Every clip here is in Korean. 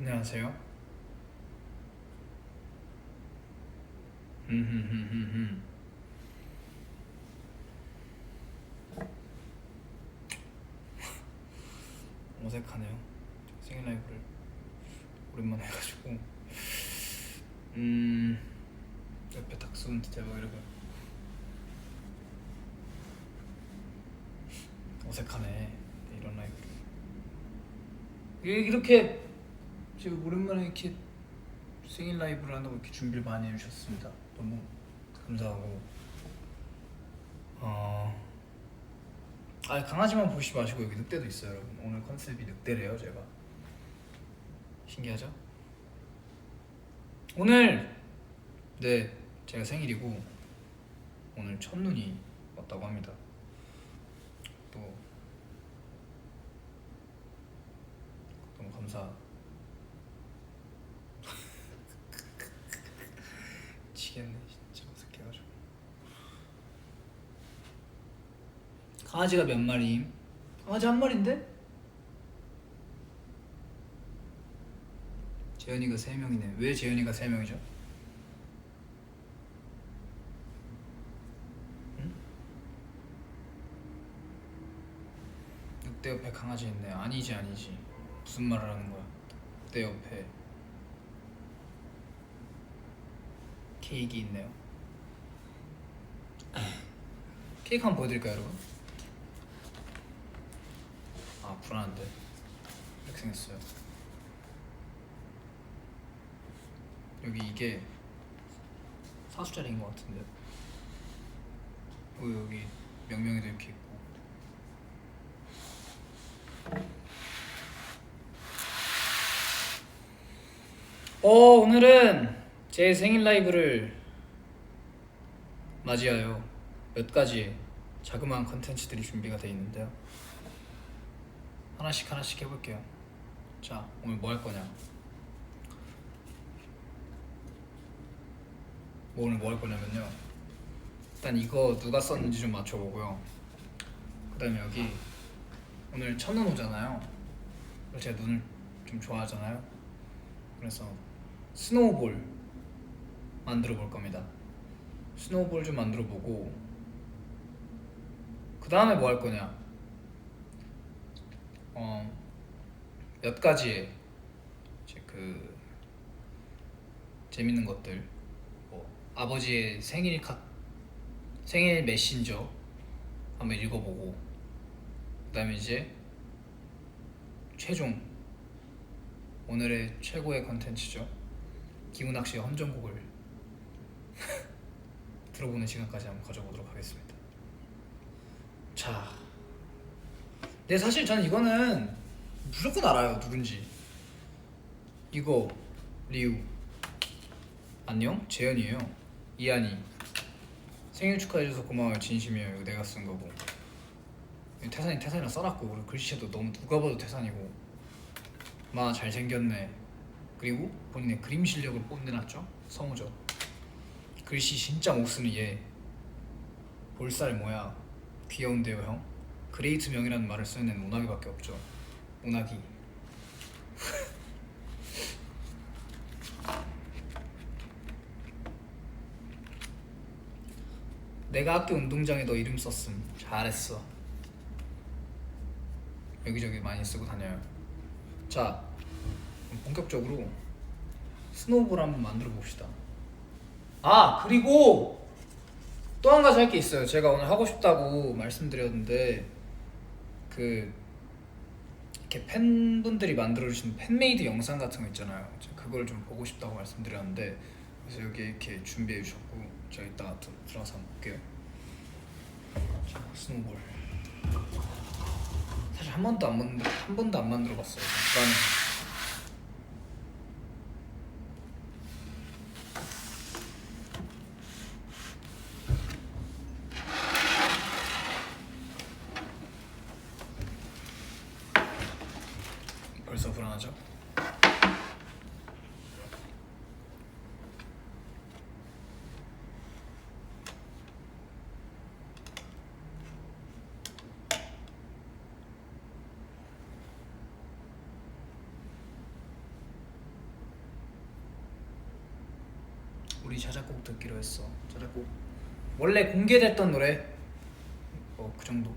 안녕하세요. 흠흠흠흠흠. 어색하네요. 생일 라이브를 오랜만에 해가지고 옆에 닥스훈트 대박 이러고 어색하네. 이런 라이브를 이렇게 지금 오랜만에 이렇게 생일 라이브를 한다고 이렇게 준비를 많이 해주셨습니다. 너무 감사하고 강아지만 보시지 마시고 여기 늑대도 있어요, 여러분. 오늘 컨셉이 늑대래요, 제가. 신기하죠? 오늘 네, 제가 생일이고 오늘 첫눈이 왔다고 합니다. 또 너무 감사. 미치겠네, 진짜 어색해가지고. 강아지가 몇 마리임? 강아지 한 마리인데? 재현이가 3명이네. 왜 재현이가 3명이죠? 응? 늑대 옆에 강아지 있네. 아니지. 무슨 말을 하는 거야? 늑대 옆에 케이크 있네요. 케이크 한번 보여드릴까요, 여러분? 아, 불안한데. 이렇게 생겼어요. 여기 이게 4수짜리인 것 같은데. 여기 명명이도 이렇게 있고. 오늘은 제 생일 라이브를 맞이하여 몇 가지 자그마한 컨텐츠들이 준비가 되어 있는데요. 하나씩 해볼게요. 자, 오늘 뭐 할 거냐? 오늘 뭐 할 거냐면요. 일단 이거 누가 썼는지 좀 맞춰보고요. 그 다음에 여기 오늘 첫눈 오잖아요. 제가 눈을 좀 좋아하잖아요. 그래서 스노우볼 만들어 볼 겁니다. 스노우볼 좀 만들어 보고, 그 다음에 뭐 할 거냐? 몇 가지의 이제 그 재밌는 것들, 뭐 아버지의 생일 메신저 한번 읽어보고, 그 다음에 이제 최종 오늘의 최고의 컨텐츠죠. 기훈학씨의 헌정곡을 들어보는 시간까지 한번 가져보도록 하겠습니다. 자, 근데 사실 저는 이거는 무조건 알아요, 누군지. 이거 리우 안녕? 재현이에요. 이한이 생일 축하해줘서 고마워요. 진심이에요. 이거 내가 쓴 거고. 태산이랑 써놨고, 그리고 글씨도 너무 누가 봐도 태산이고. 마 잘생겼네. 그리고 본인의 그림 실력을 뽐내놨죠. 성우죠. 글씨 진짜 못 쓰는 얘. 볼살 뭐야? 귀여운데요, 형? 그레이트 명이라는 말을 쓰는 애는 운하기밖에 없죠. 운하기. 내가 학교 운동장에 너 이름 썼음. 잘했어. 여기저기 많이 쓰고 다녀요. 자, 본격적으로 스노우볼 한번 만들어 봅시다. 그리고 또 한 가지 할 게 있어요. 제가 오늘 하고 싶다고 말씀드렸는데, 이렇게 팬분들이 만들어주신 팬메이드 영상 같은 거 있잖아요. 그걸 좀 보고 싶다고 말씀드렸는데, 그래서 여기 이렇게 준비해 주셨고, 제가 이따가 들어가서 한번 볼게요. 자, 스노우볼. 사실 한 번도 안 만들어봤어요. 불안해. 벌써 불안하죠? 자작곡 듣기로 했어. 자작곡 원래 공개됐던 노래 그 정도.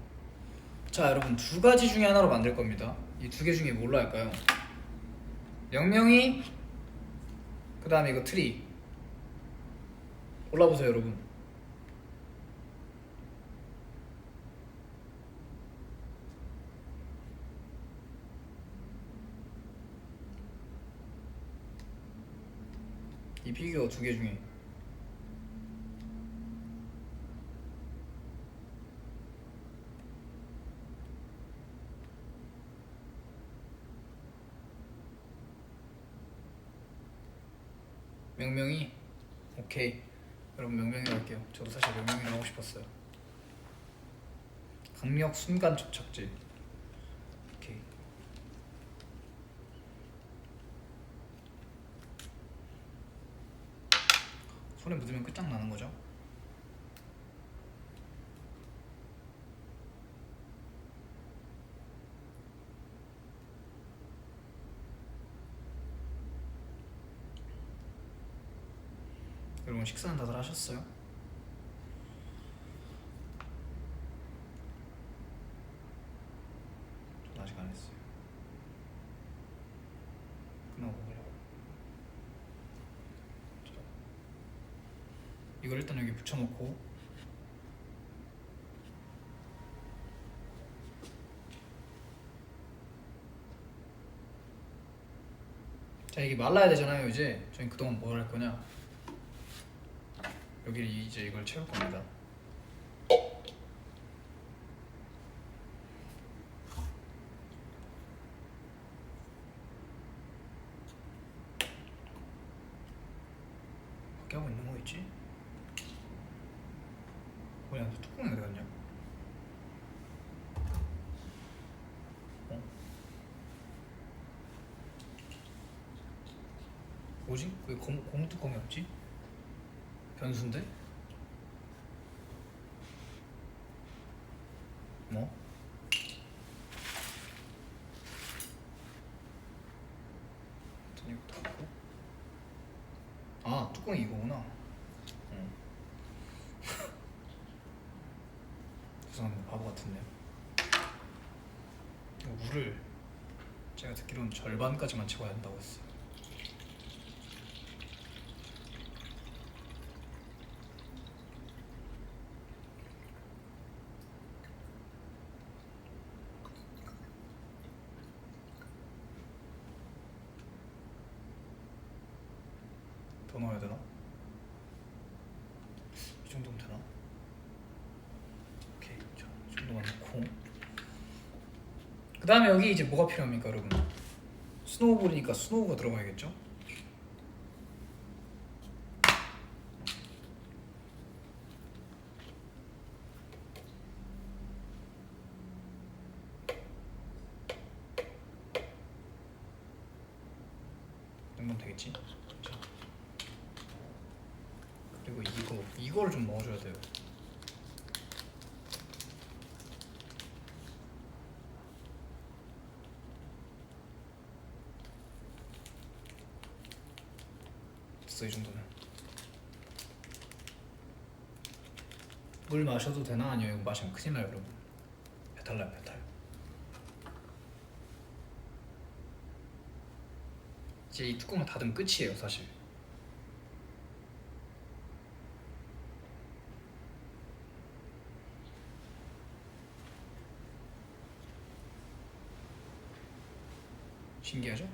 자 여러분, 두 가지 중에 하나로 만들 겁니다. 이 두 개 중에 뭘로 할까요? 명명이, 그 다음에 이거 트리. 골라보세요 여러분. 이 피규어 두 개 중에 명명이. 오케이 여러분, 명명이로 할게요. 저도 사실 명명이로 하고 싶었어요. 강력 순간 접착제. 오케이. 손에 묻으면 끝장나는 거죠. 여러분, 식사는 다들 하셨어요? 저는 아직 안 했어요. 끝나고 먹으려고. 이걸 일단 여기 붙여놓고, 자 이게 말라야 되잖아요. 이제 저희 그동안 뭘 할 거냐, 여기 이제 이걸 채울 겁니다. 밖에 하고 있는 거 있지? 뭐야, 뚜껑이 어디 갔냐? 뭐지? 왜 고무 뚜껑이 없지? 변수인데? 뭐? 일단 이거 닫고. 아, 뚜껑이 이거구나. 죄송합니다, 바보 같은데. 이거 물을 제가 듣기로는 절반까지만 채워야 한다고 했어요. 더 넣어야 되나? 이 정도면 되나? 오케이, 이 정도만 넣고, 그 다음에 여기 이제 뭐가 필요합니까 여러분? 스노우볼이니까 스노우가 들어가야겠죠? 넣으면 되겠지? 자, 그리고 이거를 좀 넣어줘야 돼요. 됐어, 이 정도면. 물 마셔도 되나? 아니요, 이거 마시면 큰일 나요 여러분. 배탈 나요, 배탈. 이제 이 뚜껑을 닫으면 끝이에요 사실. 신기하죠?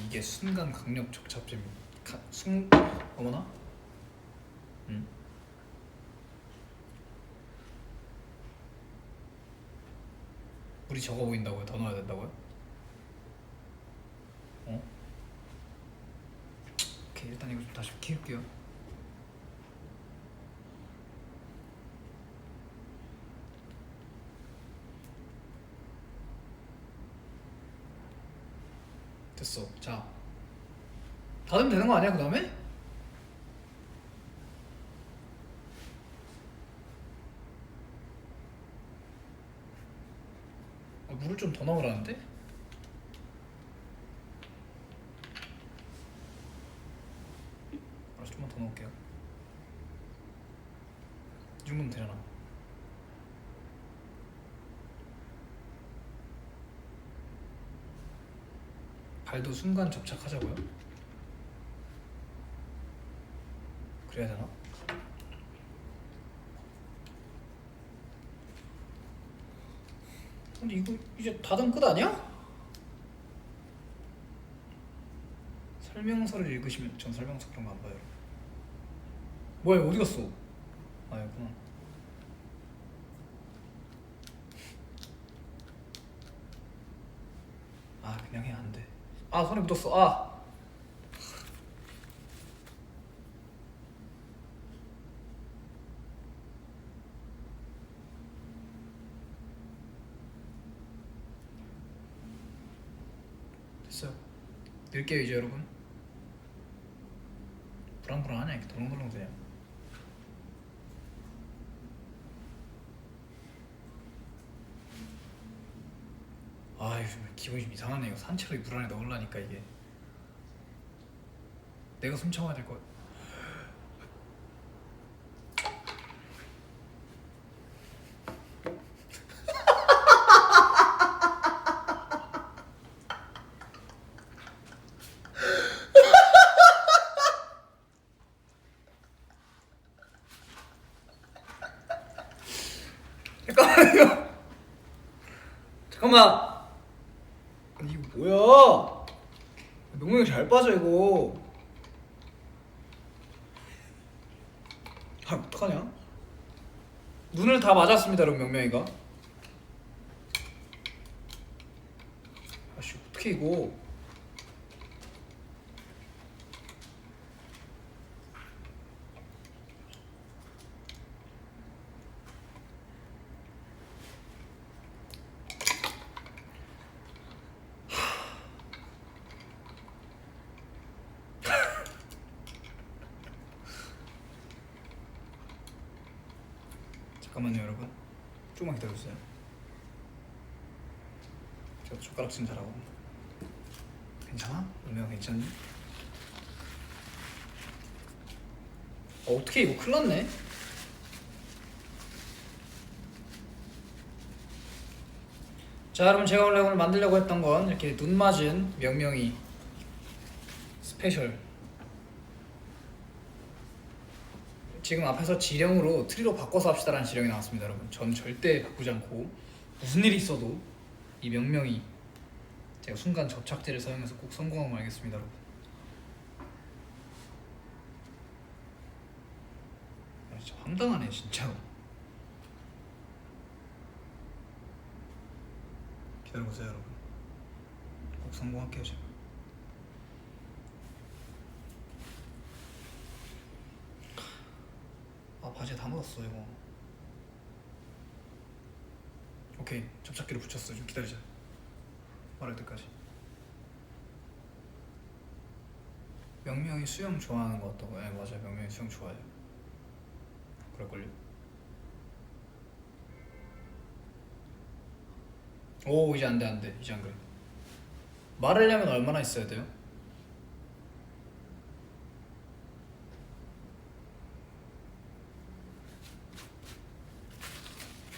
이게 순간 강력 접착제입니다. 어머나? 물이 적어 보인다고요? 더 넣어야 된다고요? 오케이, 일단 이거 좀 다시 키울게요. 됐어. 자, 닫으면 되는 거 아니야 그 다음에? 물을 좀 더 넣으라는데? 발도 순간 접착하자고요? 그래야 되나? 근데 이거 이제 닫은 끝 아니야? 설명서를 읽으시면 전 설명서 그런 거 안 봐요. 뭐야 어디 갔어? 아 여기구나. 아 그냥 해 안 돼. 아 손에 묻었어. 아. 됐어요. 넣을게요 이제 여러분. 불안불안하냐 이렇게 덜렁덜렁 되냐. 아 요즘 기분이 좀 이상하네. 이거 산채로 물 안에 넣으려니까 이게 내가 숨 참아야 될 것 같아. 잠깐만요. 잠깐만. 아니 이거 뭐야? 명명이 잘 빠져 이거. 아 어떡하냐? 눈을 다 맞았습니다 여러분 명명이가. 아씨 어떻게 이거. 잠깐만요 여러분. 조금만 기다려주세요. 제가 젓가락질 잘하고. 괜찮아? 명명 괜찮니? 어떻게 이거 큰일 났네. 자 여러분 제가 원래 오늘 만들려고 했던 건 이렇게 눈 맞은 명명이 스페셜. 지금 앞에서 지령으로 트리로 바꿔서 합시다라는 지령이 나왔습니다 여러분. 전 절대 바꾸지 않고 무슨 일이 있어도 이 명명이 제가 순간 접착제를 사용해서 꼭 성공하고 말겠습니다 여러분. 아, 진짜 황당하네 진짜. 기다려보세요 여러분. 꼭 성공할게요 제가. 아 바지에 다 묻었어 이거. 오케이 접착기를 붙였어. 좀 기다리자. 말할 때까지. 명명이 수영 좋아하는 것 같다고. 네 맞아요 명명이 수영 좋아해요. 그럴걸요? 오 이제 안돼 안돼 이제 안 그래. 말하려면 얼마나 있어야 돼요?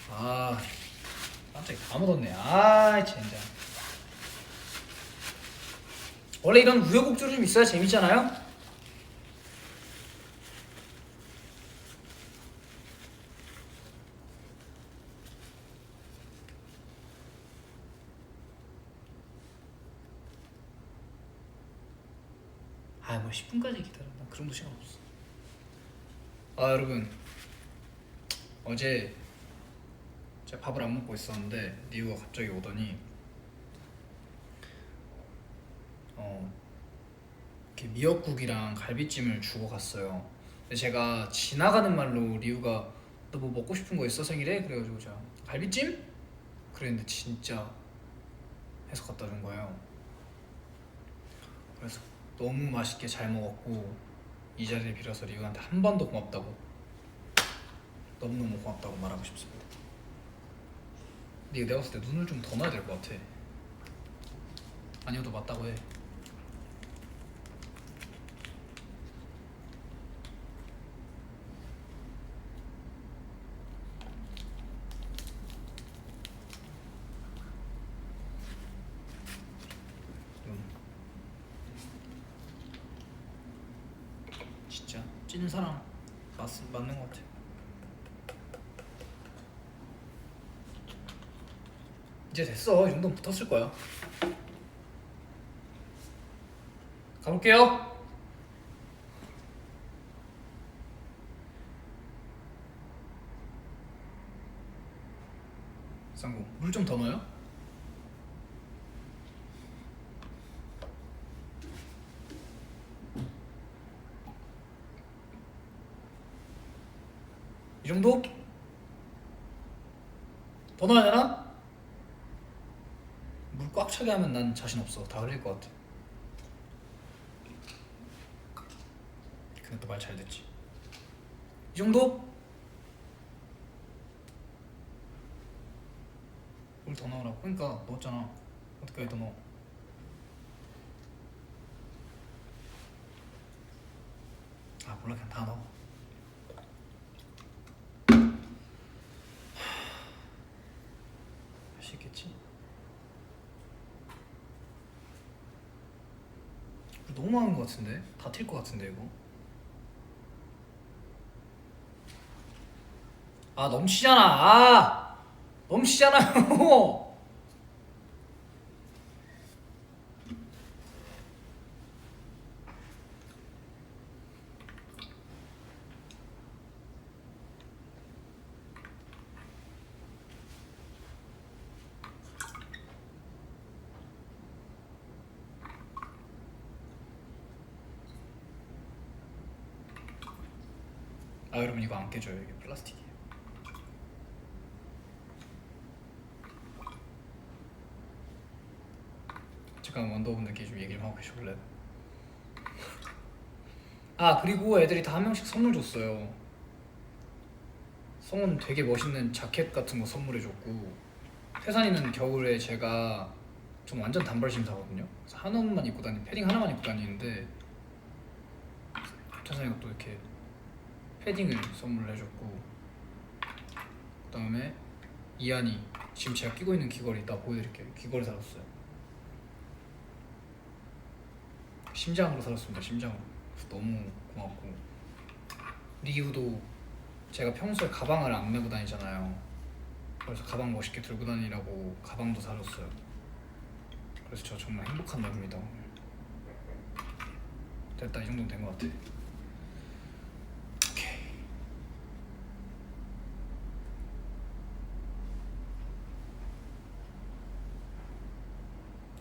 아 깜짝이 다 묻었네. 아 진짜. 원래 이런 우여곡절이 좀 있어야 재밌잖아요? 아 뭐 10분까지 기다려. 나 그 정도 시간 없어. 아 여러분 어제 제가 밥을 안 먹고 있었는데 리우가 갑자기 오더니 이렇게 미역국이랑 갈비찜을 주고 갔어요. 근데 제가 지나가는 말로 리우가 너 뭐 먹고 싶은 거 있어 생일에? 그래가지고 제가 갈비찜? 그랬는데 진짜 해서 갖다 준 거예요. 그래서 너무 맛있게 잘 먹었고 이 자리를 빌어서 리우한테 한 번 더 고맙다고, 너무너무 고맙다고 말하고 싶습니다. 근데 내가 봤을 때 눈을 좀 더 넣어야 될 것 같아. 아니어도 맞다고 해. 찐사랑 맞는 것 같아. 이제 됐어. 이 정도면 붙었을 거야. 가볼게요. 쌍구 물 좀 더 넣어요? 이 정도? 더 넣어야 되나? 물 꽉 차게 하면 난 자신 없어. 다 흘릴 것 같아. 근데 또 말 잘 듣지. 이 정도? 물 더 넣으라고. 그러니까 넣었잖아. 어떻게 더 넣어? 아 몰라 그냥 다 넣어. 할 수 있겠지? 너무 많은 것 같은데? 다 튈 것 같은데 이거? 아 넘치잖아. 아 넘치잖아요. 아 여러분 이거 안 깨져요. 이게 플라스틱이에요. 잠깐 원더분들께 좀 얘기를 하고 계셔볼래요? 아 그리고 애들이 다 한 명씩 선물 줬어요. 성훈 되게 멋있는 자켓 같은 거 선물해줬고, 태산이는 겨울에 제가 좀 완전 단발심 사거든요. 그래서 하나만 입고 패딩 하나만 입고 다니는데 태산이가 또 이렇게 패딩을 선물을 해줬고, 그 다음에 이한이 지금 제가 끼고 있는 귀걸이 이따 보여드릴게요. 귀걸이 사줬어요. 심장으로 사줬습니다. 심장으로. 너무 고맙고, 리우도 제가 평소에 가방을 안 메고 다니잖아요. 그래서 가방 멋있게 들고 다니라고 가방도 사줬어요. 그래서 저 정말 행복한 날입니다. 됐다. 이 정도면 된 것 같아.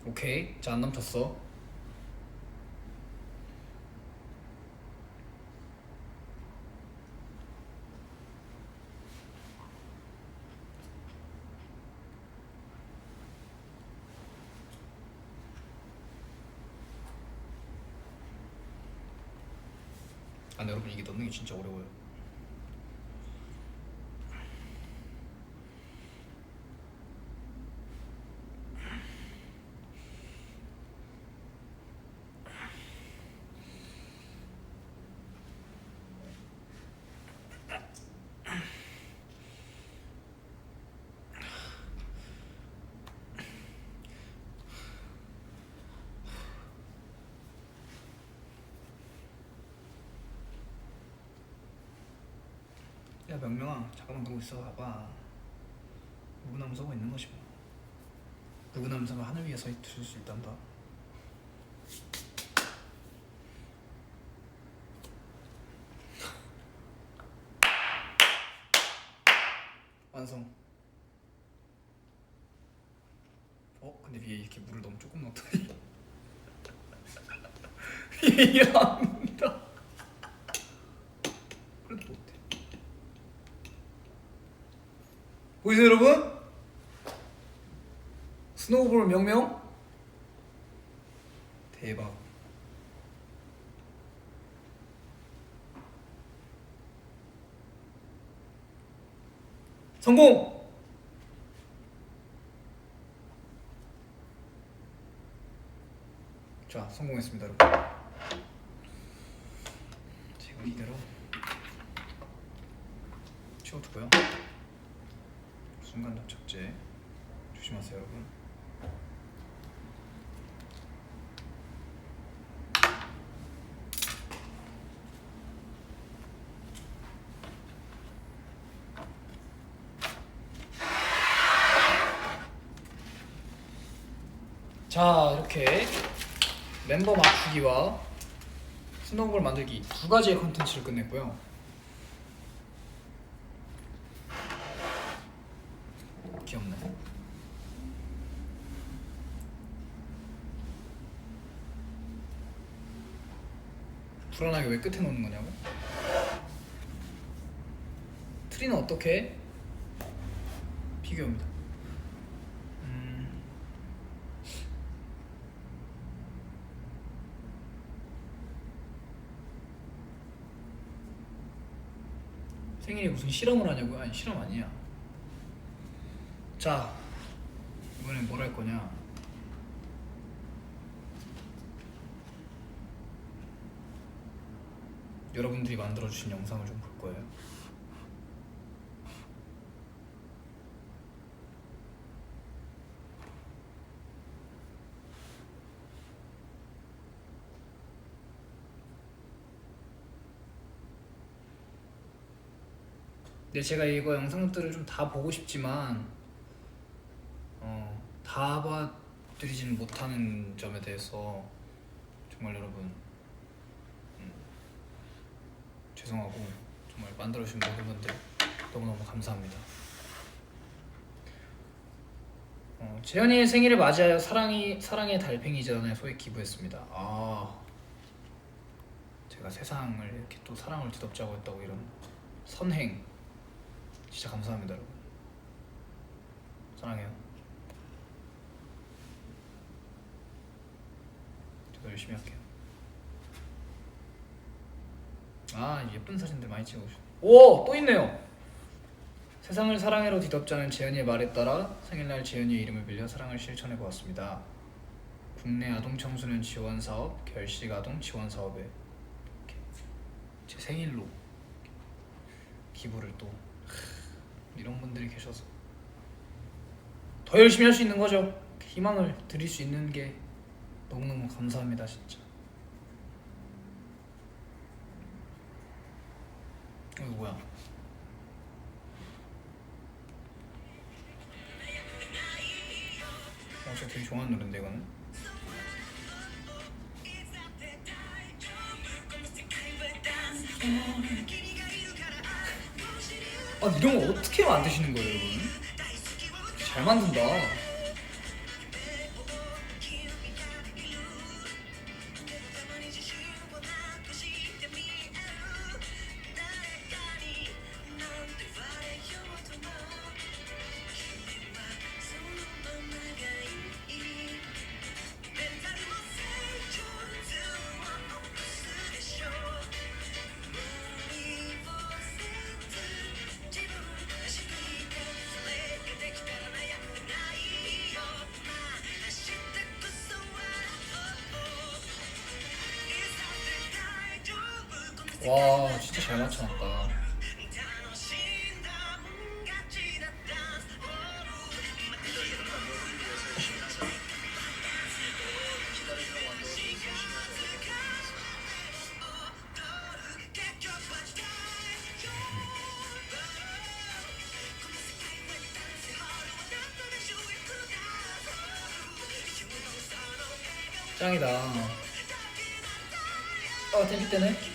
오케이. 자, 안 넘쳤어. 아, 근데 여러분 이게 넣는 게 진짜 어려워요. 야 명명아, 잠깐만 그러고 있어 봐봐. 무구나무서가 있는 것이 뭐. 무구나무서가 하늘 위에 서 있을 수 있단다. 완성. 근데 위에 이렇게 물을 너무 조금 넣었더니 이해 안 된다. 그래도 못해. 보이세요 여러분? 스노우볼 명명? 대박. 성공! 자, 성공했습니다 여러분. 지금 이대로 치워두고요. 순간 접착제 조심하세요 여러분. 자, 이렇게 멤버 맞추기와 스노우볼 만들기 두 가지의 컨텐츠를 끝냈고요. 귀엽네. 불안하게 왜 끝에 놓는 거냐고? 트리는 어떻게? 피규어입니다. 생일에 무슨 실험을 하냐고요? 아니 실험 아니야. 자, 이번엔 뭘 할 거냐? 여러분들이 만들어주신 영상을 좀 볼 거예요. 근데 제가 이거 영상들을 좀 다 보고 싶지만 다 봐드리지는 못하는 점에 대해서 정말 여러분 죄송하고 정말 만들어주신 모든 분들 너무너무 감사합니다. 재현이의 생일을 맞이하여 사랑의 달팽이 재단에 소액 기부했습니다. 제가 세상을 이렇게 또 사랑을 뒤덮자고 했다고 이런 선행 진짜 감사합니다 여러분. 사랑해요. 저도 열심히 할게요. 예쁜 사진들 많이 찍어주셔. 오! 또 있네요. 세상을 사랑해로 뒤덮자는 재현이의 말에 따라 생일날 재현이의 이름을 빌려 사랑을 실천해보았습니다. 국내 아동청소년 지원사업, 결식아동 지원사업에 제 생일로 기부를 또 이런 분들이 계셔서 더 열심히 할 수 있는 거죠. 희망을 드릴 수 있는 게 너무너무 감사합니다 진짜. 이거 뭐야? 제가 되게 좋아하는 노래인데 이거는. 이런 거 어떻게 만드시는 거예요 여러분? 잘 만든다. 와 진짜 잘 맞춰놨다. 짱이다. 재밌대네.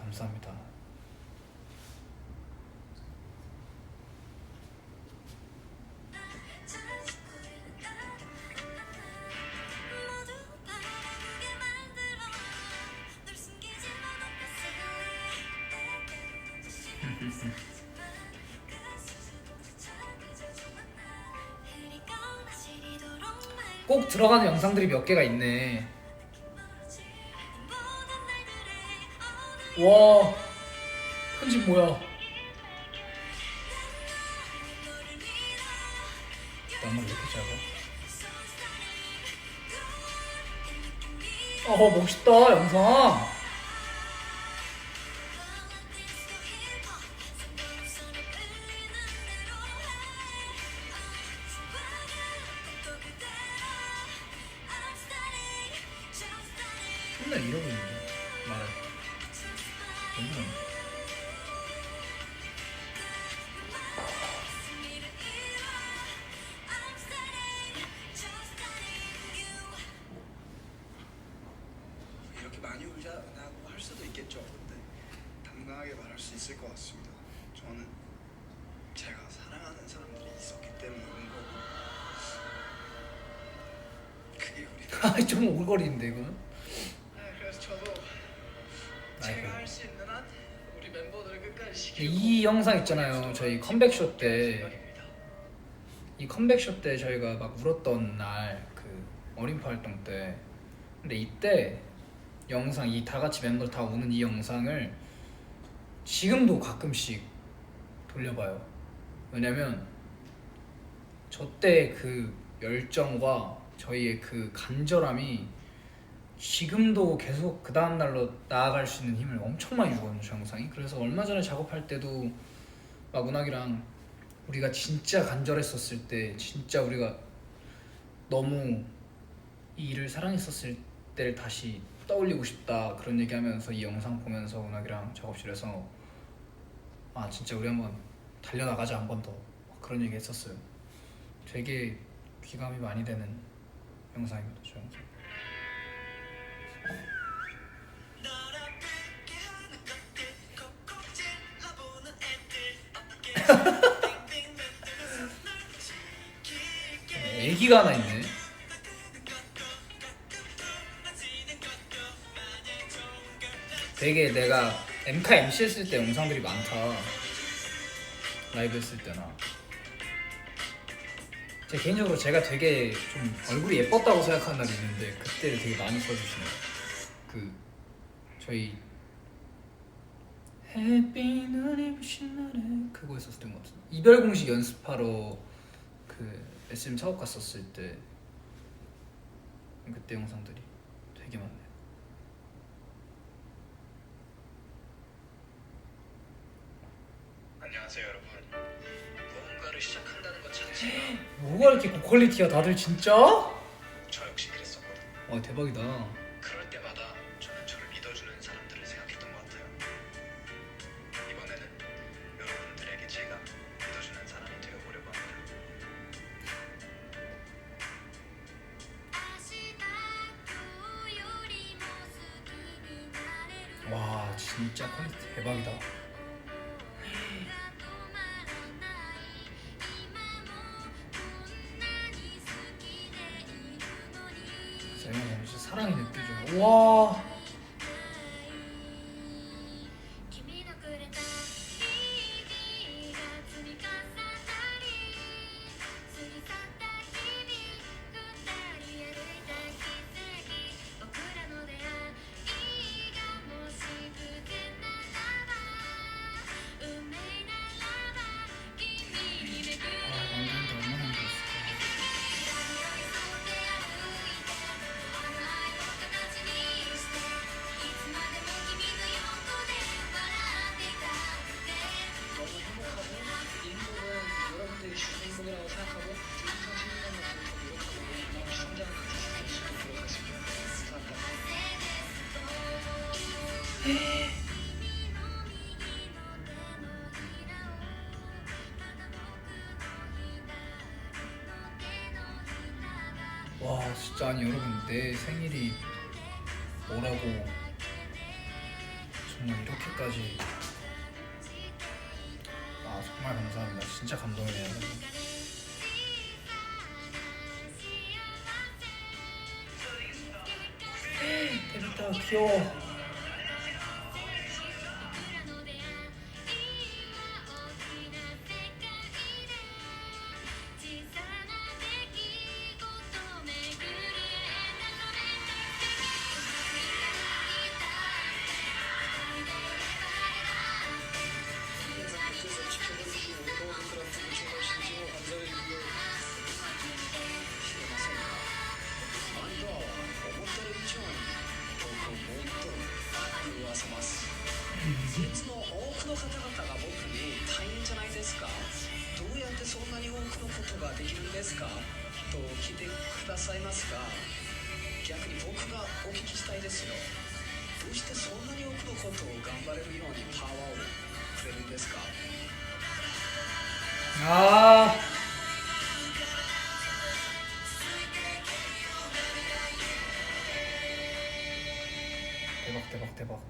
감사합니다. 꼭 들어가는 영상들이 몇 개가 있네. 와 편집 뭐야? 나만 왜 이렇게 작아? 멋있다 영상. 맨날 이러고 있네 말을. 이렇게 많이 울자고 할 수도 있겠죠. 근데 당당하게 말할 수 있을 것 같습니다. 저는 제가 사랑하는 사람들이 있었기 때문에 운 거고 그게 우리 좀 오글거리는데 이거는. 그래서 저도 제가 할 수 있는 한 우리 멤버들을 끝까지 지키고 이 영상 있잖아요. 저희 컴백쇼 때, 생각입니다. 이 컴백쇼 때 저희가 막 울었던 날 그 어림프 활동 때. 근데 이때 영상, 이 다 같이 멤버들 다 우는 이 영상을 지금도 가끔씩 돌려봐요. 왜냐면 저 때 그 열정과 저희의 그 간절함이 지금도 계속 그 다음날로 나아갈 수 있는 힘을 엄청 많이 주거든요, 저 영상이. 그래서 얼마 전에 작업할 때도 막 운학이랑 우리가 진짜 간절했었을 때, 진짜 우리가 너무 이 일을 사랑했었을 때를 다시 떠올리고 싶다, 그런 얘기하면서 이 영상 보면서 운학이랑 작업실에서 아 진짜 우리 한번 달려나가자, 한 번 더, 그런 얘기 했었어요. 되게 귀감이 많이 되는 영상입니다, 저 영상. 애기가 하나 있네. 되게 내가 엠카 MC 했을 때 영상들이 많다. 라이브 했을 때나. 제 개인적으로 제가 되게 좀 얼굴이 예뻤다고 생각하는 날이 있는데 그때를 되게 많이 써주시네요. 그 저희 햇빛 눈이 부신 날에 그거 했었던 것 같은데, 이별 공식 연습하러 그 SM 사업 갔었을 때 그때 영상들이 되게 많네요. 안녕하세요 여러분. 무언가를 시작한다는 것 자체가 뭐가 이렇게 고퀄리티야 다들 진짜? 저 역시 그랬었거든요. 대박이다. 그럴 때마다 저는 저를 믿어주는 사람들을 생각했던 것 같아요. 이번에는 여러분들에게 제가 믿어주는 사람이 되어보려고 합니다. 와 진짜 퀄리티 대박이다. 진짜 사랑이 느껴져. 와. 와 진짜 아니 여러분, 내 생일이 뭐라고 정말 이렇게까지, 아 정말 감사합니다. 진짜 감동이네요 여러분. 재밌다, 귀여워. どうしてそんなに多くのことを頑張れるようにパワーをくれるんですか？ 아 대박 대박 대박.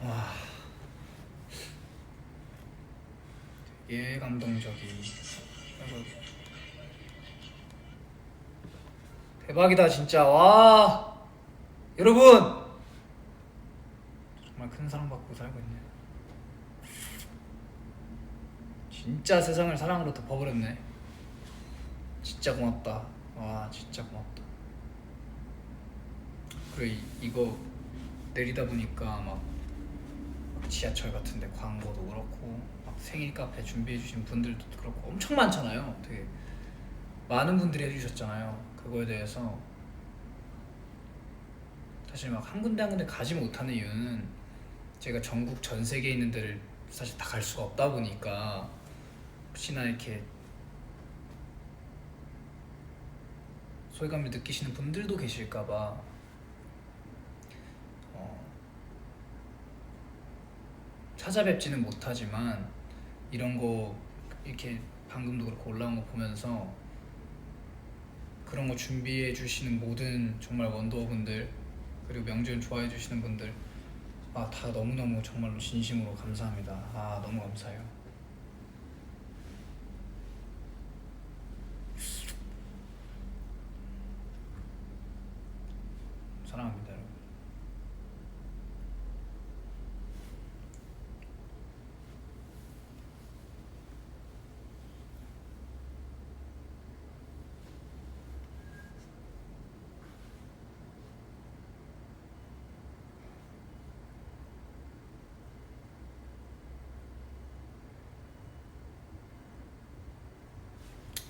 와 되게 감동적인. 아이고. 대박이다 진짜. 와 여러분 정말 큰 사랑받고 살고 있네. 진짜 세상을 사랑으로 덮어버렸네. 진짜 고맙다. 와 진짜 고맙다. 그리고 이거 내리다 보니까 막 지하철 같은데 광고도 그렇고 막 생일 카페 준비해주신 분들도 그렇고 엄청 많잖아요. 되게 많은 분들이 해주셨잖아요. 그거에 대해서 사실 막 한 군데 한 군데 가지 못하는 이유는 제가 전국 전 세계에 있는 데를 사실 다 갈 수가 없다 보니까 혹시나 이렇게 소외감을 느끼시는 분들도 계실까봐 찾아뵙지는 못하지만 이런 거 이렇게 방금도 그렇고 올라온 거 보면서 그런 거 준비해 주시는 모든 정말 원더우분들 그리고 명절 좋아해 주시는 분들 다 너무너무 정말로 진심으로 감사합니다. 너무 감사해요. 사랑합니다 여러분.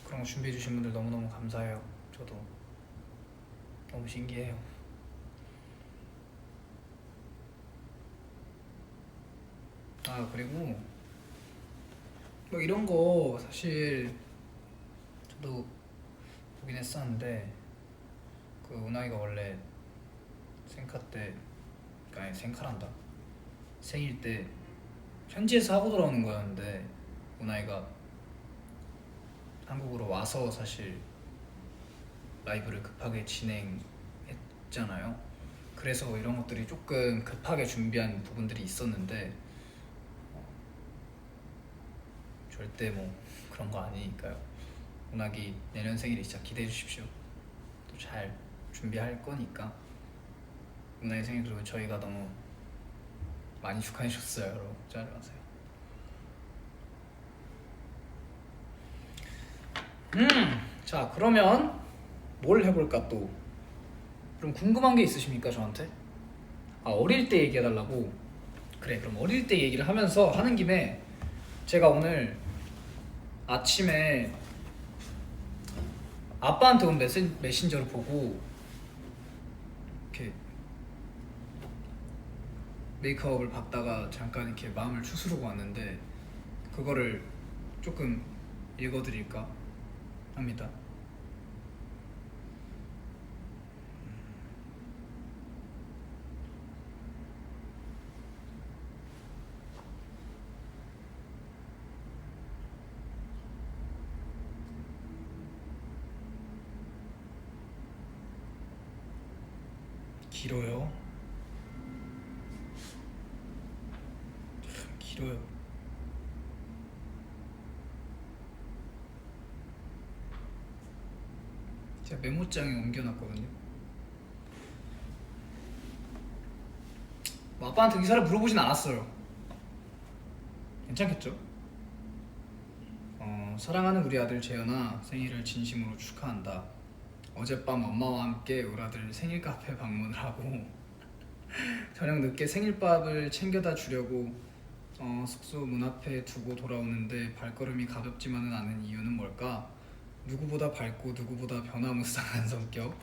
그런 거 준비해 주신 분들 너무너무 감사해요. 저도 너무 신기해요. 그리고 뭐 이런 거 사실 저도 보긴 했었는데 그 운하이가 원래 생카 때 아니 생카란다 생일 때 현지에서 하고 돌아오는 거였는데 운하이가 한국으로 와서 사실 라이브를 급하게 진행했잖아요. 그래서 이런 것들이 조금 급하게 준비한 부분들이 있었는데 절대 뭐 그런 거 아니니까요. 운하기 내년 생일이 진짜 기대해 주십시오. 또 잘 준비할 거니까. 운하기 생일 그리고 저희가 너무 많이 축하해 주셨어요. 여러분 걱정하지 마세요. 자 그러면 뭘 해볼까 또? 그럼 궁금한 게 있으십니까 저한테? 어릴 때 얘기해달라고? 그래 그럼 어릴 때 얘기를 하면서 하는 김에 제가 오늘 아침에 아빠한테 온 메신저를 보고 이렇게 메이크업을 받다가 잠깐 이렇게 마음을 추스르고 왔는데 그거를 조금 읽어드릴까 합니다. 길어요. 참 길어요. 제가 메모장에 옮겨놨거든요. 뭐 아빠한테 의사를 물어보진 않았어요. 괜찮겠죠? 사랑하는 우리 아들 재현아 생일을 진심으로 축하한다. 어젯밤 엄마와 함께 우리 아들 생일 카페 방문을 하고 저녁 늦게 생일밥을 챙겨다 주려고 숙소 문 앞에 두고 돌아오는데 발걸음이 가볍지만은 않은 이유는 뭘까? 누구보다 밝고 누구보다 변화무쌍한 성격,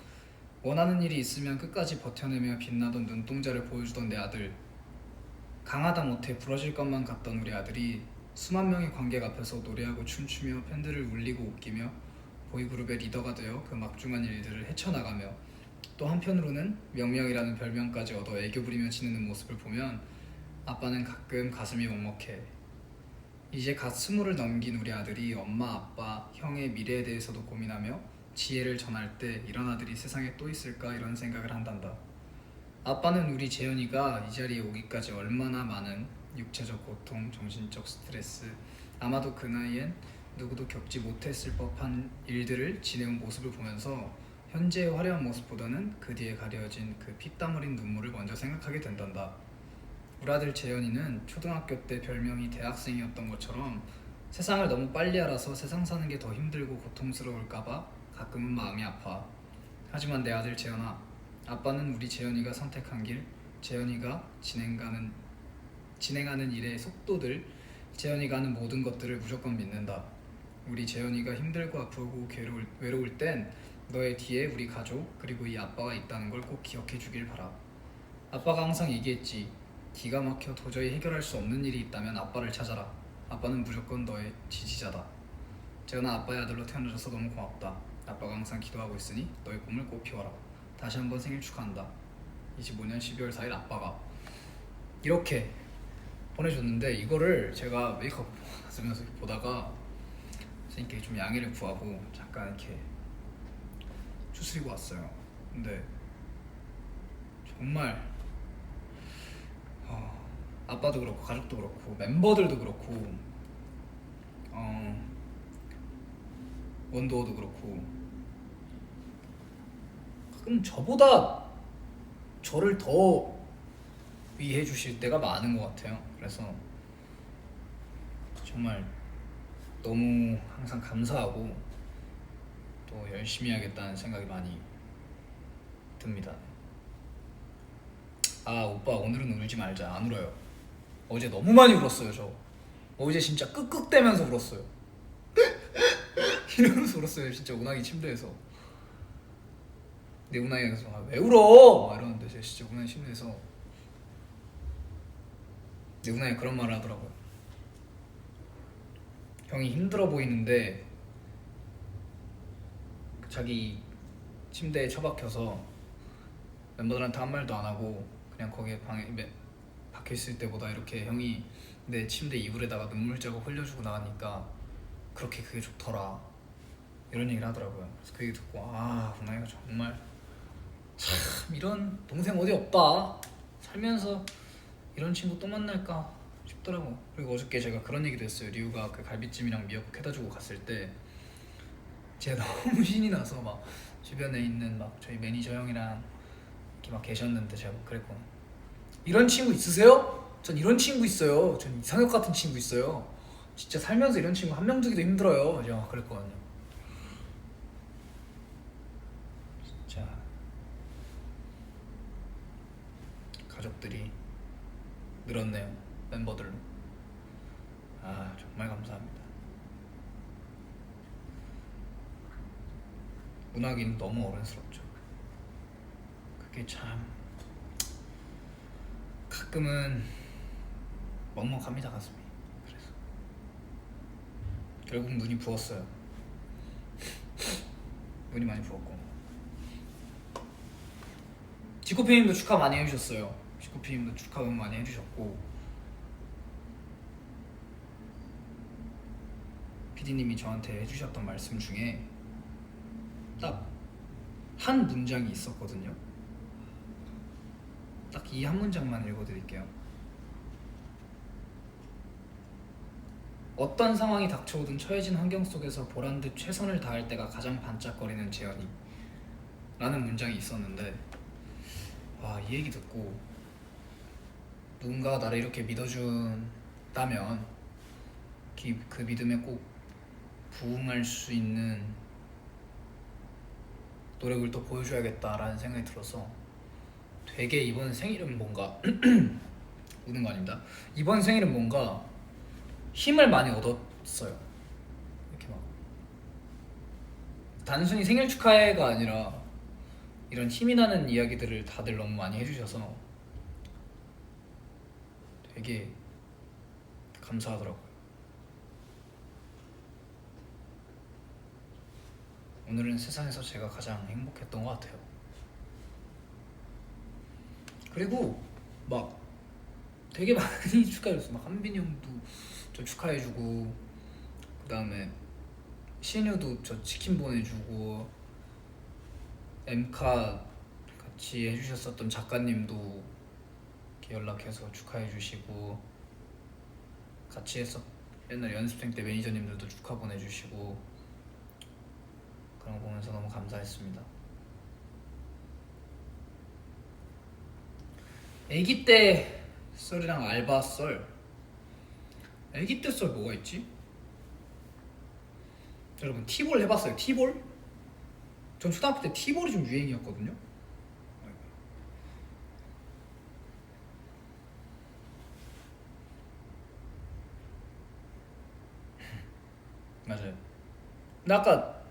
원하는 일이 있으면 끝까지 버텨내며 빛나던 눈동자를 보여주던 내 아들, 강하다 못해 부러질 것만 같던 우리 아들이 수만 명의 관객 앞에서 노래하고 춤추며 팬들을 울리고 웃기며 보이그룹의 리더가 되어 그 막중한 일들을 헤쳐나가며 또 한편으로는 명명이라는 별명까지 얻어 애교 부리며 지내는 모습을 보면 아빠는 가끔 가슴이 먹먹해. 이제 갓 20을 넘긴 우리 아들이 엄마, 아빠, 형의 미래에 대해서도 고민하며 지혜를 전할 때 이런 아들이 세상에 또 있을까 이런 생각을 한단다. 아빠는 우리 재현이가 이 자리에 오기까지 얼마나 많은 육체적 고통, 정신적 스트레스, 아마도 그 나이엔 누구도 겪지 못했을 법한 일들을 지내온 모습을 보면서 현재의 화려한 모습보다는 그 뒤에 가려진 그 피땀 흘린 눈물을 먼저 생각하게 된단다. 우리 아들 재현이는 초등학교 때 별명이 대학생이었던 것처럼 세상을 너무 빨리 알아서 세상 사는 게 더 힘들고 고통스러울까봐 가끔은 마음이 아파. 하지만 내 아들 재현아, 아빠는 우리 재현이가 선택한 길, 재현이가 진행하는 일의 속도들, 재현이가 하는 모든 것들을 무조건 믿는다. 우리 재현이가 힘들고 아프고 외로울 땐 너의 뒤에 우리 가족 그리고 이 아빠가 있다는 걸 꼭 기억해 주길 바라. 아빠가 항상 얘기했지. 기가 막혀 도저히 해결할 수 없는 일이 있다면 아빠를 찾아라. 아빠는 무조건 너의 지지자다. 재현아, 아빠의 아들로 태어나줘서 너무 고맙다. 아빠가 항상 기도하고 있으니 너의 꿈을 꼭 피워라. 다시 한번 생일 축하한다. 25년 12월 4일 아빠가. 이렇게 보내줬는데 이거를 제가 메이크업 쓰면서 보다가 선생님께 좀 양해를 구하고 잠깐 이렇게 추스리고 왔어요. 근데 정말 아빠도 그렇고 가족도 그렇고 멤버들도 그렇고 원도어도 그렇고 가끔 저보다 저를 더 위해 주실 때가 많은 것 같아요. 그래서 정말 너무 항상 감사하고 또 열심히 해야겠다는 생각이 많이 듭니다. 아 오빠, 오늘은 울지 말자. 안 울어요. 어제 너무 많이 울었어요. 저 어제 진짜 끄끄대면서 울었어요. 이러면서 울었어요. 진짜 운항이 침대에서. 내 운항이가 계속 왜 울어? 막 이러는데 제가 진짜 운항이 침대에서 내 운항이 그런 말을 하더라고요. 형이 힘들어 보이는데 자기 침대에 처박혀서 멤버들한테 한 말도 안 하고 그냥 거기에 방에 박혀있을 때보다 이렇게 형이 내 침대 이불에다가 눈물 자국 흘려주고 나가니까 그렇게 그게 좋더라, 이런 얘기를 하더라고요. 그래서 그 얘기 듣고 운항이가 정말 참 이런 동생 어디 없다, 살면서 이런 친구 또 만날까 싶더라고. 그리고 어저께 제가 그런 얘기도 했어요. 리우가 그 갈비찜이랑 미역국 해다 주고 갔을 때 제가 너무 신이 나서 막 주변에 있는 막 저희 매니저 형이랑 이렇게 막 계셨는데 제가 막 그랬거든요. 이런 친구 있으세요? 전 이런 친구 있어요. 전 이상혁 같은 친구 있어요. 진짜 살면서 이런 친구 한 명 두기도 힘들어요. 제가 막 그랬거든요. 진짜 가족들이 늘었네요. 멤버들로. 정말 감사합니다. 문학인 너무 어른스럽죠. 그게 참 가끔은 먹먹합니다, 가슴이. 그래서 결국 눈이 부었어요. 눈이 많이 부었고. 지코피님도 축하 많이 해주셨어요. 지코피님도 축하 너무 많이 해주셨고, PD님이 저한테 해주셨던 말씀 중에 딱 한 문장이 있었거든요. 딱 이 한 문장만 읽어드릴게요. 어떤 상황이 닥쳐오든 처해진 환경 속에서 보란듯 최선을 다할 때가 가장 반짝거리는 재현이, 라는 문장이 있었는데 이 얘기 듣고 누군가가 나를 이렇게 믿어준다면 그 믿음에 꼭 부응할 수 있는 노력을 또 보여줘야겠다라는 생각이 들어서 되게 이번 생일은 뭔가 우는 거 아닙니다. 이번 생일은 뭔가 힘을 많이 얻었어요. 이렇게 막 단순히 생일 축하해가 아니라 이런 힘이 나는 이야기들을 다들 너무 많이 해주셔서 되게 감사하더라고요. 오늘은 세상에서 제가 가장 행복했던 것 같아요. 그리고 막 되게 많이 축하해줬어. 막 한빈이 형도 저 축하해주고, 그 다음에 신유도 저 치킨 보내주고, 엠카 같이 해주셨었던 작가님도 이렇게 연락해서 축하해주시고, 같이 했었 옛날 연습생 때 매니저님들도 축하 보내주시고, 그런 거 보면서 너무 감사했습니다. 애기 때 썰이랑 알바 썰. 애기 때 썰 뭐가 있지? 여러분 티볼 해봤어요? 티볼? 전 초등학교 때 티볼이 좀 유행이었거든요. 맞아요. 근데 아까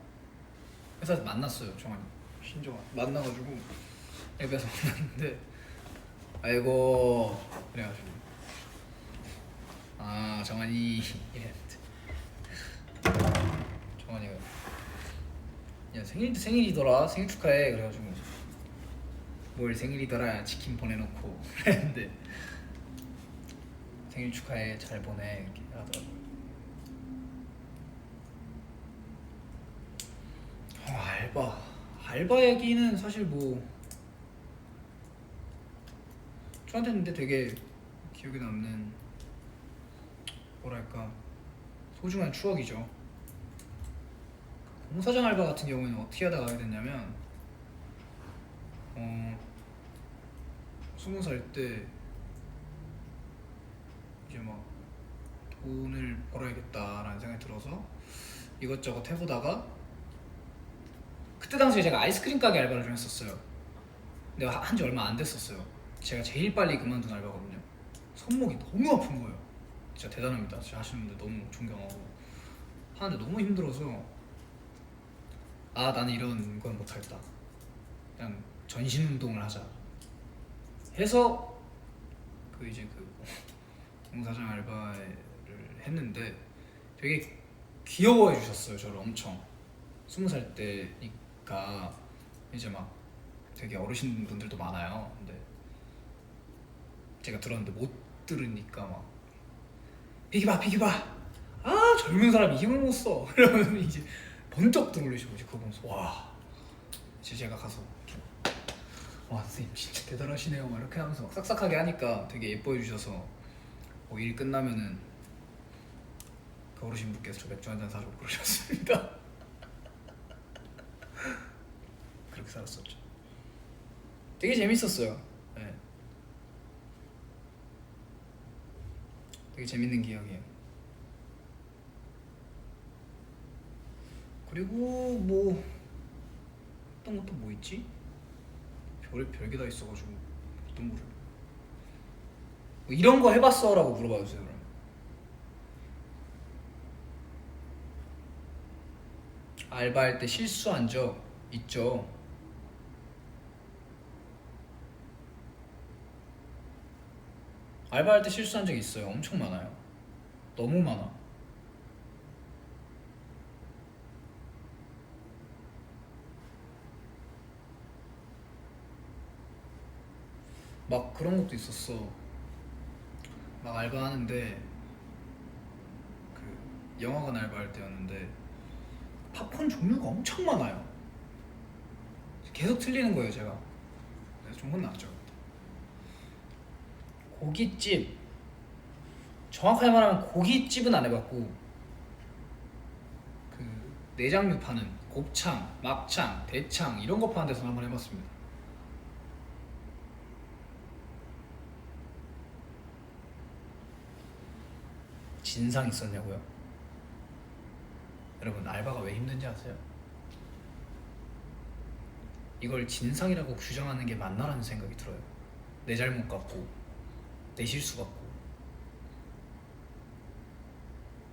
회사에서 만났어요, 정환이. 신정아 만나가지고 앱에서 만났는데, 아이고 그래가지고 아 정환이 이랬는데, 정환이가 야 생일이더라, 생일 축하해. 그래가지고 뭘 생일이더라, 치킨 보내놓고 그랬는데, 생일 축하해, 잘 보내, 이렇게 하더라고요. 알바 얘기는 사실 뭐 저한테는 근데 되게 기억에 남는, 뭐랄까, 소중한 추억이죠. 공사장 알바 같은 경우에는 어떻게 하다 가게 됐냐면, 20살 때 이제 막 돈을 벌어야겠다라는 생각이 들어서 이것저것 해보다가, 그때 당시에 제가 아이스크림 가게 알바를 좀 했었어요. 근데 한지 얼마 안 됐었어요. 제가 제일 빨리 그만둔 알바거든요. 손목이 너무 아픈 거예요. 진짜 대단합니다. 진짜 하시는 분들 너무 존경하고, 하는데 너무 힘들어서, 아 나는 이런 건 못하겠다, 그냥 전신 운동을 하자 해서 이제 공사장 알바를 했는데, 되게 귀여워해 주셨어요, 저를 엄청. 20살 때니까 이제 막 되게 어르신 분들도 많아요. 근데 제가 들었는데 못 들으니까 막 비기봐 아 젊은 사람이 힘을 못 써 이러면 이제 번쩍 들어올리시고, 이제 그거 보면서 와, 이제 제가 가서 이렇게 와 선생님 진짜 대단하시네요 막 이렇게 하면서 막 싹싹하게 하니까 되게 예뻐해 주셔서, 뭐 일 끝나면은 그 어르신 분께서 저 맥주 한잔 사주고 그러셨습니다. 그렇게 살았었죠. 되게 재밌었어요. 네. 되게 재밌는 기억이에요. 그리고 뭐 어떤 것도 뭐 있지? 별게 다 있어가지고 어떤 거를 뭐 이런 거 해봤어라고 물어봐주세요. 그럼 알바할 때 실수한 적 있죠? 알바할 때 실수한 적 있어요. 엄청 많아요. 너무 많아. 막 그런 것도 있었어. 막 알바하는데, 그 영화관 알바할 때였는데 팝콘 종류가 엄청 많아요. 계속 틀리는 거예요, 제가. 그래서 좀 혼났죠. 고깃집, 정확하게 말하면 고깃집은 안 해봤고, 그 내장류 파는 곱창, 막창, 대창 이런 거 파는 데서 한번 해봤습니다. 진상 있었냐고요? 여러분 알바가 왜 힘든지 아세요? 이걸 진상이라고 규정하는 게 맞나라는 생각이 들어요. 내 잘못 같고, 내 실수 같고.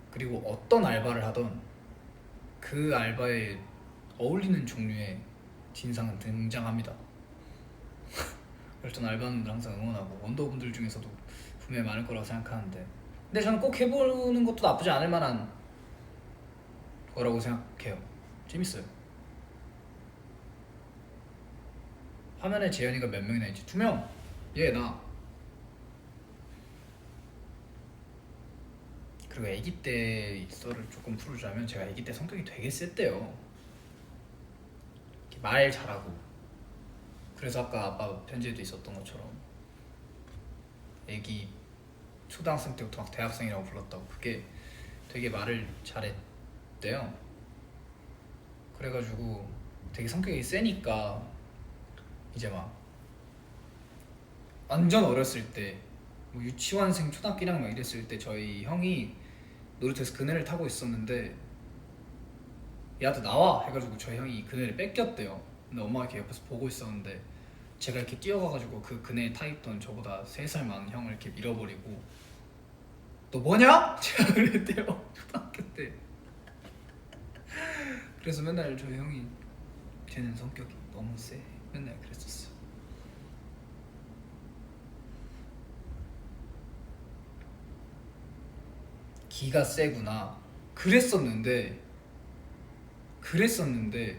그리고 어떤 알바를 하던 그 알바에 어울리는 종류의 진상은 등장합니다. 그래서 전 알바분들 항상 응원하고, 원더분들 중에서도 분명히 많을 거라고 생각하는데, 근데 저는 꼭 해보는 것도 나쁘지 않을 만한 거라고 생각해요. 재밌어요. 화면에 재현이가 몇 명이나 있지? 2명. 나 그리고 아기 때 썰을 조금 풀어주자면 제가 아기 때 성격이 되게 셌대요. 이렇게 말 잘하고. 그래서 아까 아빠 편지에도 있었던 것처럼 아기 초등학생 때부터 막 대학생이라고 불렀다고. 그게 되게 말을 잘했대요. 그래가지고 되게 성격이 세니까 이제 막 완전 어렸을 때 뭐 유치원생 초등학교 1학년 막 이랬을 때 저희 형이 놀이터에서 그네를 타고 있었는데 야도 나와 해가지고 저희 형이 그네를 뺏겼대요. 근데 엄마가 이렇게 옆에서 보고 있었는데 제가 이렇게 뛰어가가지고 그 그네에 타 있던 저보다 3살 많은 형을 이렇게 밀어버리고 너 뭐냐? 제가 그랬대요 초등학교 때. 그래서 맨날 저희 형이 쟤는 성격이 너무 세 맨날 그랬었어요. 기가 세구나. 그랬었는데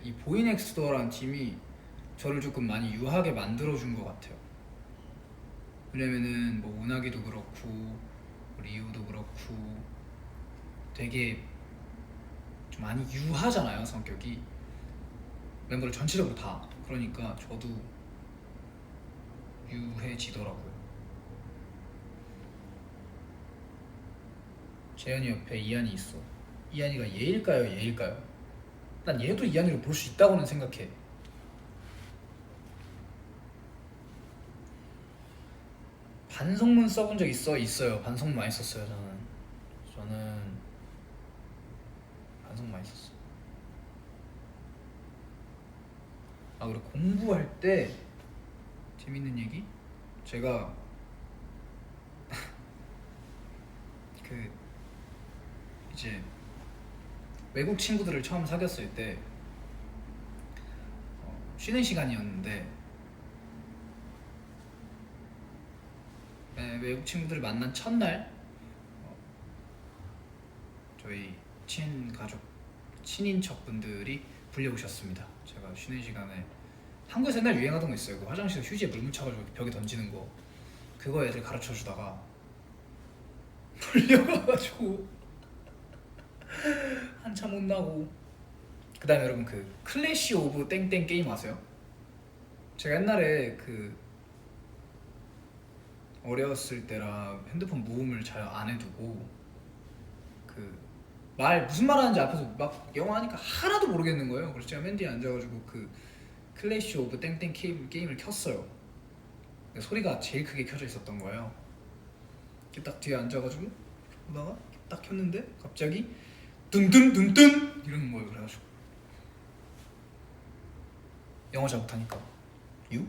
이 보이넥스트도어라는 팀이 저를 조금 많이 유하게 만들어준 것 같아요. 왜냐면은 뭐 운하기도 그렇고 리우도 그렇고 되게 좀 많이 유하잖아요 성격이. 멤버들 전체적으로 다. 그러니까 저도 유해지더라고요. 재현이 옆에 이한이 있어. 이한이가 얘일까요 얘일까요? 난 얘도 이한이로 볼 수 있다고는 생각해. 반성문 써본 적 있어요. 반성문 많이 썼어요. 저는 반성 많이 썼어. 아 그리고 공부할 때 재밌는 얘기? 제가 그 이제 외국 친구들을 처음 사귀었을 때 쉬는 시간이었는데 외국 친구들을 만난 첫날 저희 친인척분들이 불려오셨습니다. 제가 쉬는 시간에 한국에서 옛날 유행하던 거 있어요. 그 화장실에 휴지에 물 묻혀가지고 벽에 던지는 거. 그거 애들 가르쳐주다가 불려가가지고 한참 혼나고. 그 다음에 여러분 그 클래시 오브 땡땡 게임 아세요? 제가 옛날에 그 어렸을 때라 핸드폰 무음을 잘 안 해두고 그 무슨 말 하는지 앞에서 막 영어 하니까 하나도 모르겠는 거예요. 그래서 제가 맨 뒤에 앉아가지고 그 클래시 오브 땡땡 게임을 켰어요. 소리가 제일 크게 켜져 있었던 거예요. 이렇게 딱 뒤에 앉아가지고 보다가 딱 켰는데 갑자기 뚠뚠뚠뚠 이러는 거예요. 그래가지고 영어 잘 못하니까 유?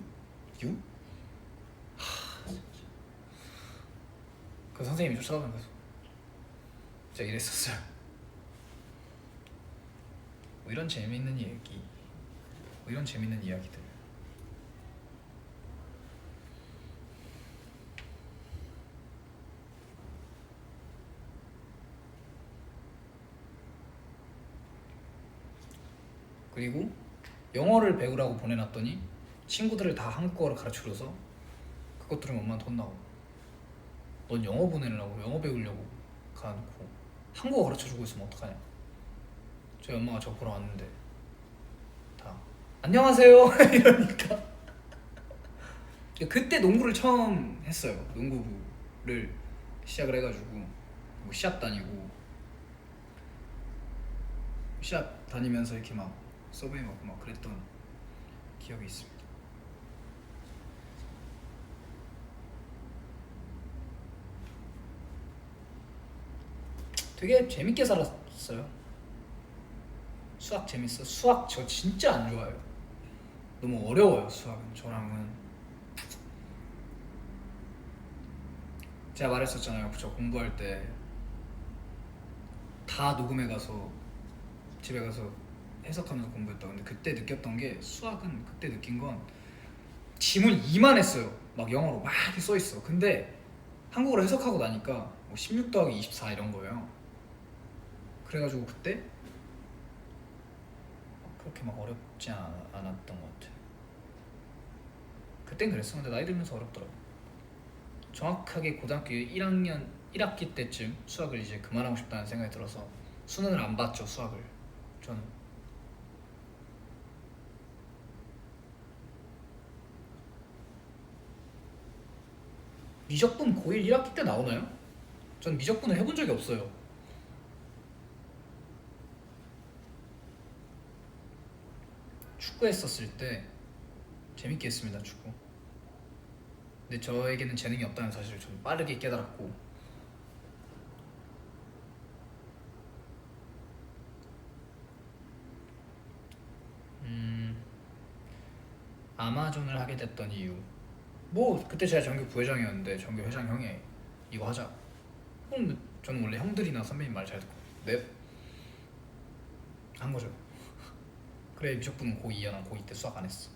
그 선생님이 쫓아가면서 제가 이랬었어요. 뭐 이런 재밌는 얘기, 뭐 이런 재밌는 이야기들. 그리고 영어를 배우라고 보내놨더니 친구들을 다 한국어를 가르쳐줘서 그것 들으면 엄마한테 혼나고 넌 영어 보내려고 영어 배우려고 가놓고 한국어 가르쳐주고 있으면 어떡하냐. 저희 엄마가 저 보러 왔는데 다 안녕하세요 이러니까. 그때 농구를 처음 했어요. 농구부를 시작을 해가지고 뭐 시합 다니고 시합 다니면서 이렇게 막 서브웨이 먹고 막 그랬던 기억이 있습니다. 되게 재밌게 살았어요. 수학 재밌어. 수학 저 진짜 안 좋아해요. 너무 어려워요 수학은. 저랑은 제가 말했었잖아요. 저 공부할 때 다 녹음해 가서 집에 가서 해석하면서 공부했다. 근데 그때 느꼈던 게 수학은 그때 느낀 건 지문 이만했어요. 막 영어로 막 이렇게 써 있어. 근데 한국어로 해석하고 나니까 뭐 16 더하기 24 이런 거예요. 그래가지고 그때 그렇게 막 어렵지 않았던 것 같아. 그땐 그랬어. 근데 나이 들면서 어렵더라고. 정확하게 고등학교 1학년 1학기 때쯤 수학을 이제 그만하고 싶다는 생각이 들어서 수능을 안 봤죠. 수학을 저는. 미적분 고1 1학기 때 나오나요? 전 미적분을 해본 적이 없어요. 축구 했었을 때 재밌게 했습니다. 축구. 근데 저에게는 재능이 없다는 사실을 좀 빠르게 깨달았고, 아마존을 하게 됐던 이유, 뭐 그때 제가 전교 부회장이었는데 전교 회장 형이 이거 하자. 그럼 저는 원래 형들이나 선배님 말 잘 듣고 넵 한 거죠. 그래 미적분은 고2야. 난 고2 때 수학 안 했어.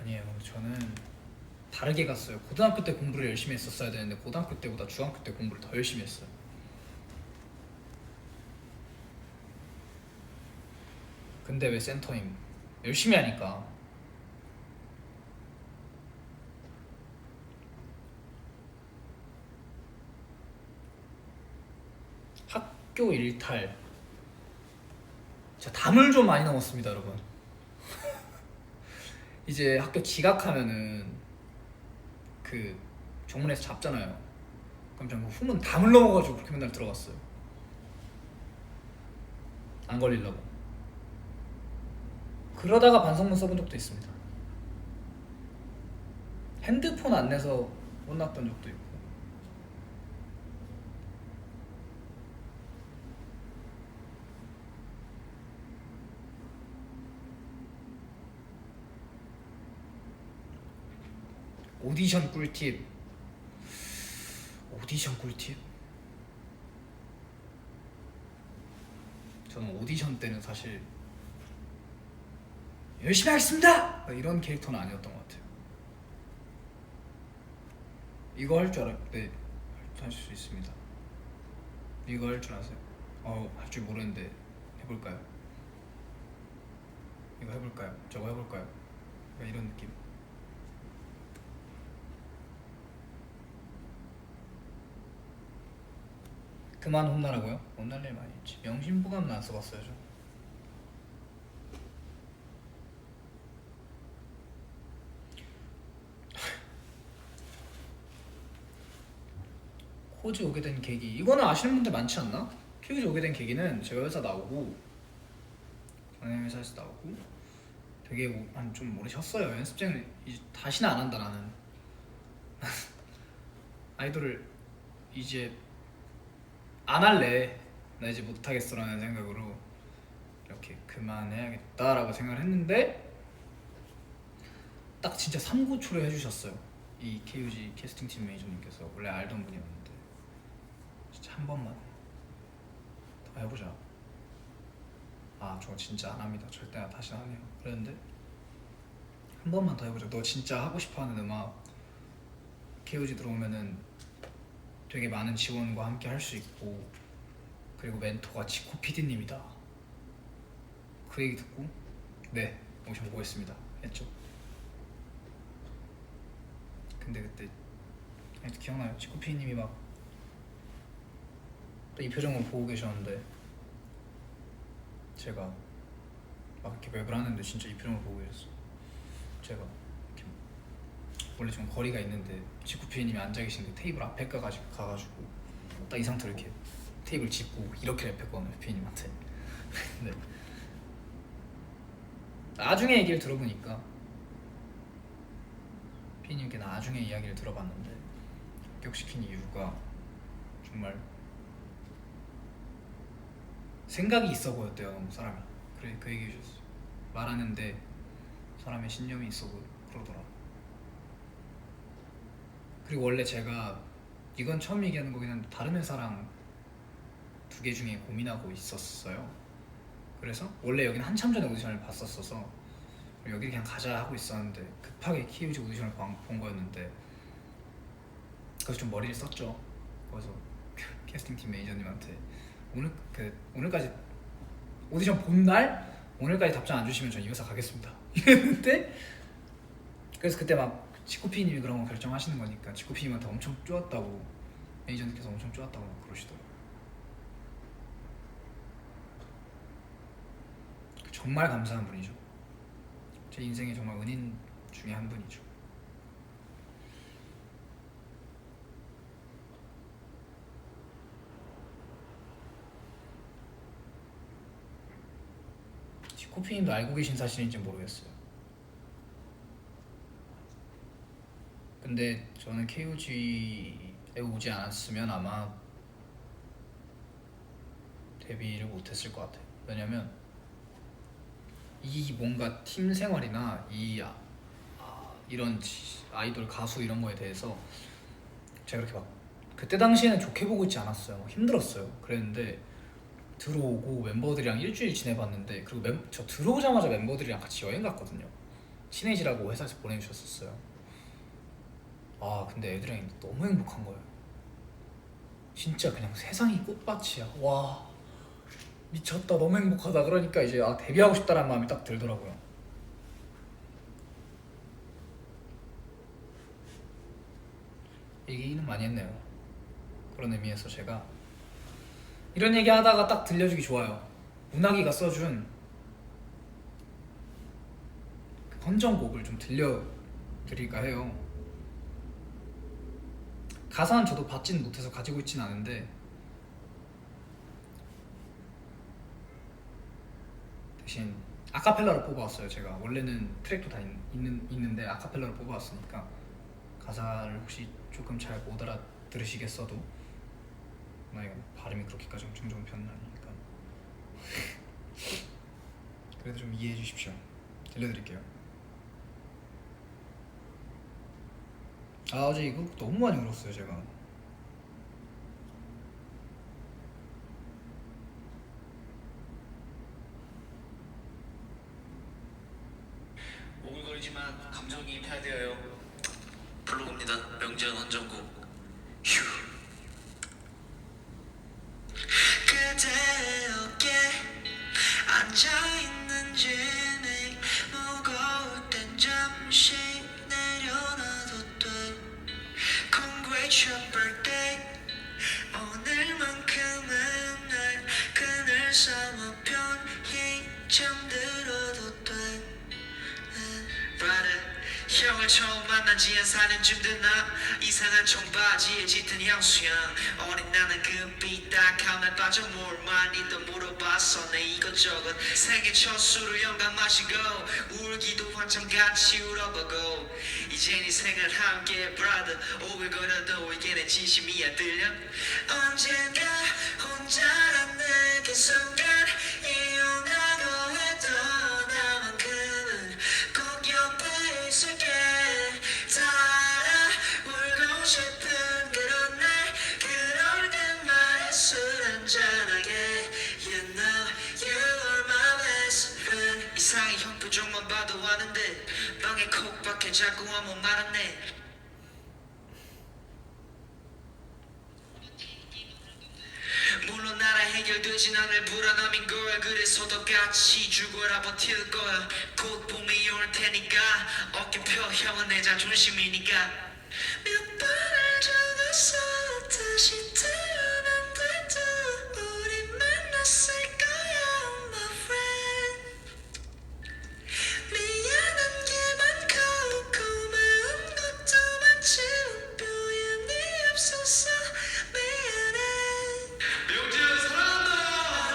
아니에요. 저는 다르게 갔어요. 고등학교 때 공부를 열심히 했었어야 되는데 고등학교 때보다 중학교 때 공부를 더 열심히 했어요. 근데 왜 센터임? 열심히 하니까. 학교 일탈, 제가 담을 좀 많이 넘었습니다 여러분. 이제 학교 지각하면은 그 정문에서 잡잖아요. 그럼 저는 후문 담을 넘어가지고 그렇게 맨날 들어갔어요. 안 걸리려고. 그러다가 반성문 써본 적도 있습니다. 핸드폰 안 내서 혼났던 적도 있고. 오디션 꿀팁. 오디션 꿀팁? 저는 오디션 때는 사실 열심히 하겠습니다! 이런 캐릭터는 아니었던 것 같아요. 이거 할 줄 알아요? 네, 할 수 있습니다. 이거 할 줄 아세요? 할 줄 모르는데 해볼까요? 이거 해볼까요? 저거 해볼까요? 이런 느낌. 그만 혼나라고요? 혼날 일 많이 있지. 명심보감은 안 써봤어요 저. 코즈 오게 된 계기, 이거는 아시는 분들 많지 않나? 코즈 오게 된 계기는 제가 회사 나오고, 전에 회사에서 나오고 되게 한 좀 오래 쉬었어요. 연습생을 이제 다시는 안 한다 나는. 아이돌을 이제 안 할래. 나 이제 못하겠어라는 생각으로 이렇게 그만해야겠다라고 생각을 했는데 딱 진짜 삼고초려 해주셨어요. 이 KUG 캐스팅팀 매니저님께서. 원래 알던 분이었는데 진짜 한 번만 더 해보자. 저 진짜 안 합니다. 절대 다시 안 해요. 그랬는데 한 번만 더 해보자. 너 진짜 하고 싶어하는 음악 KUG 들어오면은 되게 많은 지원과 함께 할 수 있고, 그리고 멘토가 지코 PD님이다. 그 얘기 듣고 네, 오션 보겠습니다 했죠. 근데 그때 아직도 기억나요. 지코 PD님이 막 또 이 표정으로 보고 계셨는데 제가 막 이렇게 랩을 하는데 진짜 이 표정을 보고 계셨어. 제가 이렇게 원래 좀 거리가 있는데 지코 PD님이 앉아 계시는데 테이블 앞에 가가지고 딱 이 상태로 이렇게 테이블 짚고 이렇게 랩했거든요 PD님한테. 네. 나중에 얘기를 들어보니까 PD님께 나중에 이야기를 들어봤는데 합격시킨 이유가 정말 생각이 있어 보였대요. 너무 사람이. 그래, 그 얘기 해주셨어요. 말하는데 사람의 신념이 있어 보여 그러더라. 그리고 원래 제가 이건 처음 얘기하는 거긴 한데 다른 회사랑 두 개 중에 고민하고 있었어요. 그래서 원래 여기는 한참 전에 오디션을 봤었어서 여기 그냥 가자 하고 있었는데 급하게 키우지 오디션을 본 거였는데 그래서 좀 머리를 썼죠. 그래서 캐스팅팀 매니저님한테 오늘까지 오디션 본 날 오늘까지 답장 안 주시면 전 이 회사 가겠습니다 이랬는데 그래서 그때 막 지코피님이 그런 거 결정하시는 거니까 지코피님한테 엄청 쪼았다고 매니저님께서 엄청 쪼았다고 막 그러시더라고요. 정말 감사한 분이죠. 제 인생의 정말 은인 중에 한 분이죠. 지코피님도 알고 계신 사실인지 모르겠어요. 근데 저는 KOG에 오지 않았으면 아마 데뷔를 못했을 것 같아요. 왜냐면 이 뭔가 팀 생활이나 이런 아이돌 가수 이런 거에 대해서 제가 그렇게 막 그때 당시에는 좋게 보고 있지 않았어요. 힘들었어요. 그랬는데 들어오고 멤버들이랑 일주일 지내봤는데 그리고 저 들어오자마자 멤버들이랑 같이 여행 갔거든요. 친해지라고 회사에서 보내주셨었어요. 근데 애들이랑 있는데 너무 행복한 거예요. 진짜 그냥 세상이 꽃밭이야. 와 미쳤다, 너무 행복하다. 그러니까 이제 데뷔하고 싶다라는 마음이 딱 들더라고요. 얘기는 많이 했네요. 그런 의미에서 제가 이런 얘기 하다가 딱 들려주기 좋아요. 운하기가 써준 그 헌정곡을 좀 들려드릴까 해요. 가사는 저도 받지는 못해서 가지고 있진 않은데 대신 아카펠라로 뽑아왔어요. 제가 원래는 트랙도 다 있는데 아카펠라로 뽑아왔으니까 가사를 혹시 조금 잘 못 알아들으시겠어도 나이가 발음이 그렇게까지 엄청 좋은 편은 아니니까 그래도 좀 이해해 주십시오. 들려드릴게요. 어제 이거 너무 많이 울었어요 제가. 오글거리지만 감정이입해야 돼요. 불러봅니다. 명재현 헌정곡. 휴. 그대 어깨 앉아있는 짐이 무거울 땐 잠시 내려놔도 돼. Congrats your birthday. 오늘만큼은 날 그늘 삼아 편히 잠들어도 돼. 형을 처음 만난 지 한 4년쯤 됐나. 이상한 청바지에 짙은 향수향. 어린 나는 그 삐딱함에 빠져 뭘 많이 더 물어봤어. 내 이것저것 생애 첫 술을 연간 마시고 울기도 한참 같이 울어보고 이젠 인생을 함께 brother. 오글거려도 이게 내 진심이야 들려. 언젠가 혼자란 내게 순간 이용하고 해도 나만큼은 꼭 옆에 있을게. 다 알아 울고 싶은 그런 날 그럴 때마다 술 한잔하게. You know you are my best friend. 이상히 형 표정만 봐도 아는데 방에 콕 박혀 자꾸 아무 말 안 해. 물론 나라 해결되진 않을 불안함인 거야. 그래서도 같이 죽어라 버틸 거야. 곧 봄이 올 테니까 어깨 펴. 형은 내 자존심이니까. 몇 번을 적었어 다시 태어난데도 우리 만났을 거야 my friend. 미안한 게 많고 고마운 것도 많지만 표현이 없어서 미안해. 명재야 사랑한다.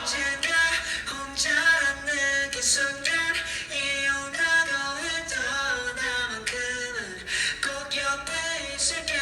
언젠가 혼자란 내게 순간 이용하고 해도 나만큼은 꼭 옆에 있을게.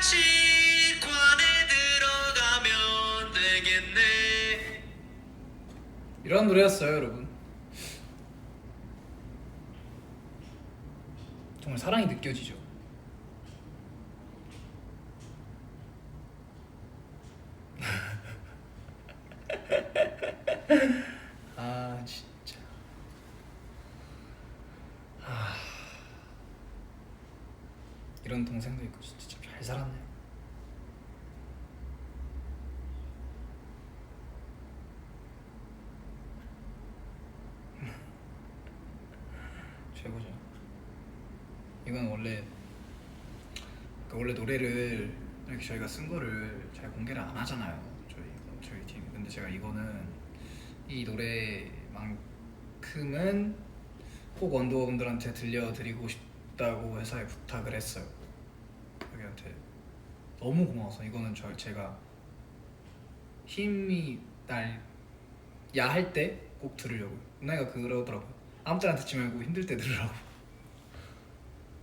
직관에 들어가면 되겠네. 이런 노래였어요, 여러분. 정말 사랑이 느껴지죠. 아 진짜. 이런 동생도 있고 진짜 참 잘 살았네요. 최고죠. 이건 원래 노래를 이렇게 저희가 쓴 거를 잘 공개를 안 하잖아요. 저희 팀. 근데 제가 이거는 이 노래만큼은 꼭 원더우분들한테 들려드리고 싶다고 회사에 부탁을 했어요. 여기한테 너무 고마워서 이거는 제가 힘이 날 야할 때 꼭 들으려고. 누나가 그러더라고요. 아무 때나 듣지 말고 힘들 때 들으라고.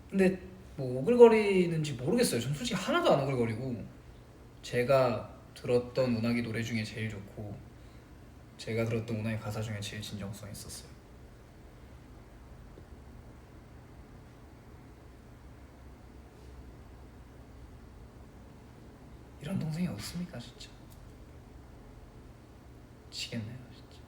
근데 뭐 오글거리는지 모르겠어요. 전 솔직히 하나도 안 오글거리고 제가 들었던 운하기 노래 중에 제일 좋고 제가 들었던 운하기 가사 중에 제일 진정성 있었어요. 이런 동생이 어딨습니까 진짜. 미치겠네요 진짜.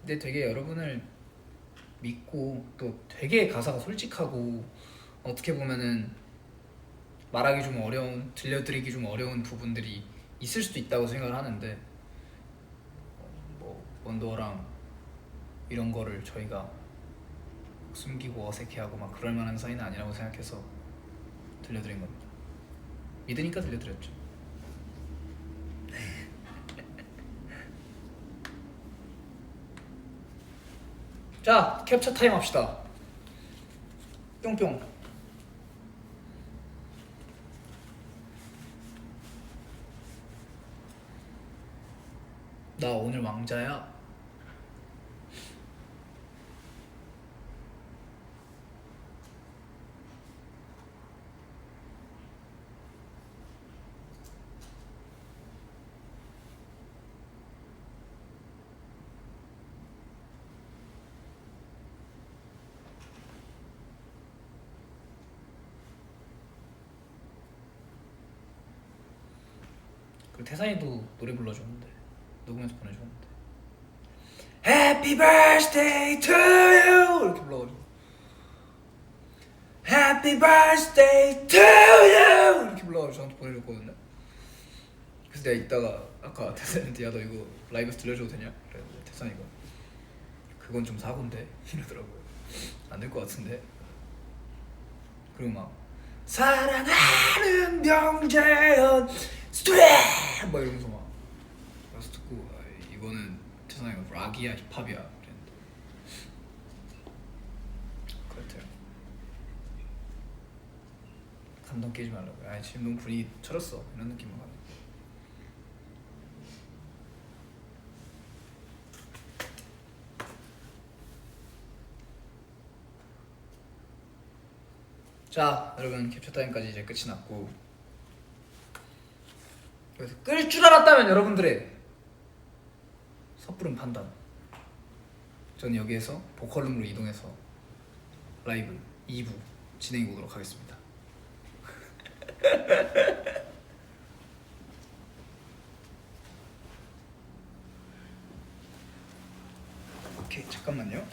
근데 되게 여러분을 믿고 또 되게 가사가 솔직하고 어떻게 보면은 말하기 좀 어려운, 들려드리기 좀 어려운 부분들이 있을 수도 있다고 생각을 하는데 뭐 원더랑 이런 거를 저희가 숨기고 어색해하고 막 그럴 만한 사이는 아니라고 생각해서 들려드린 겁니다. 믿으니까 들려드렸죠. 자, 캡처 타임 합시다. 뿅뿅. 나 오늘 왕자야. 그리고 태산이도 노래 불러줬는데 녹음해서 보내줬는데 Happy birthday to you 이렇게 불러가지고 Happy birthday to you 이렇게 불러가지고 저한테 보내줬거든요. 그래서 내가 이따가 아까 태산이한테 야 너 이거 라이브에서 들려줘도 되냐? 그랬는데 태산이가 그건 좀 사고인데 이러더라고요. 안 될 것 같은데. 그리고 막 사랑하는 병재현 스트랩 막 이러면서 막 그래서 듣고 이거는 태산이가 락이야 힙합이야 그랬는데 그렇대요. 감동 깨지 말라고. 지금 너무 분위기 철었어 이런 느낌으로 가네. 자 여러분 캡처 타임까지 이제 끝이 났고 그래서 끌 줄 알았다면 여러분들의 섣부른 판단 저는 여기에서 보컬룸으로 이동해서 라이브 2부 진행해 보도록 하겠습니다. 오케이 잠깐만요.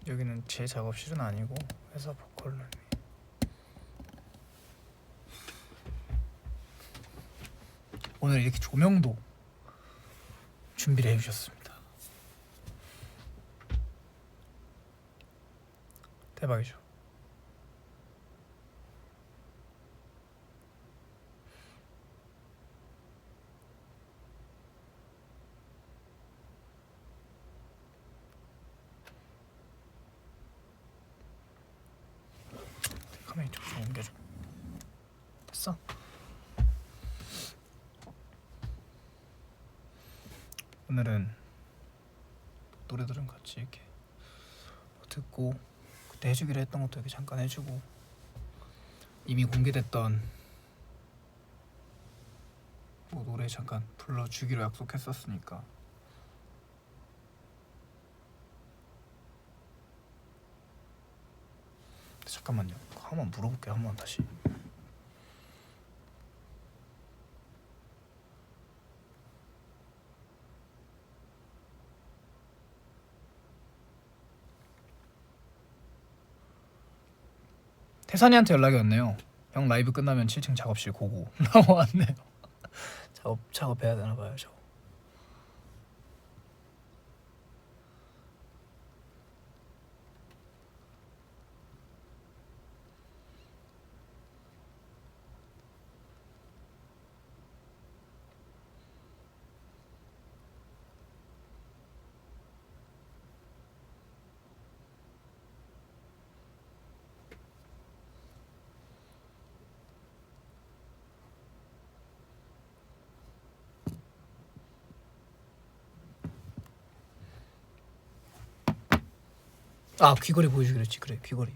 여기는 제 작업실은 아니고 회사 보컬룸이. 오늘 이렇게 조명도 준비를 해주셨습니다. 대박이죠. 카메라 이쪽 좀 옮겨줘. 됐어? 오늘은 노래들은 같이 이렇게 듣고 그때 해주기로 했던 것도 이렇게 잠깐 해주고 이미 공개됐던 뭐 노래 잠깐 불러주기로 약속했었으니까 잠깐만요. 한번 물어볼게요. 한번 다시. 태산이한테 연락이 왔네요. 형 라이브 끝나면 7층 작업실 고고 라고 왔네요. 작업해야 되나 봐요. 저. 아 귀걸이 보여주기로 했지. 그래 귀걸이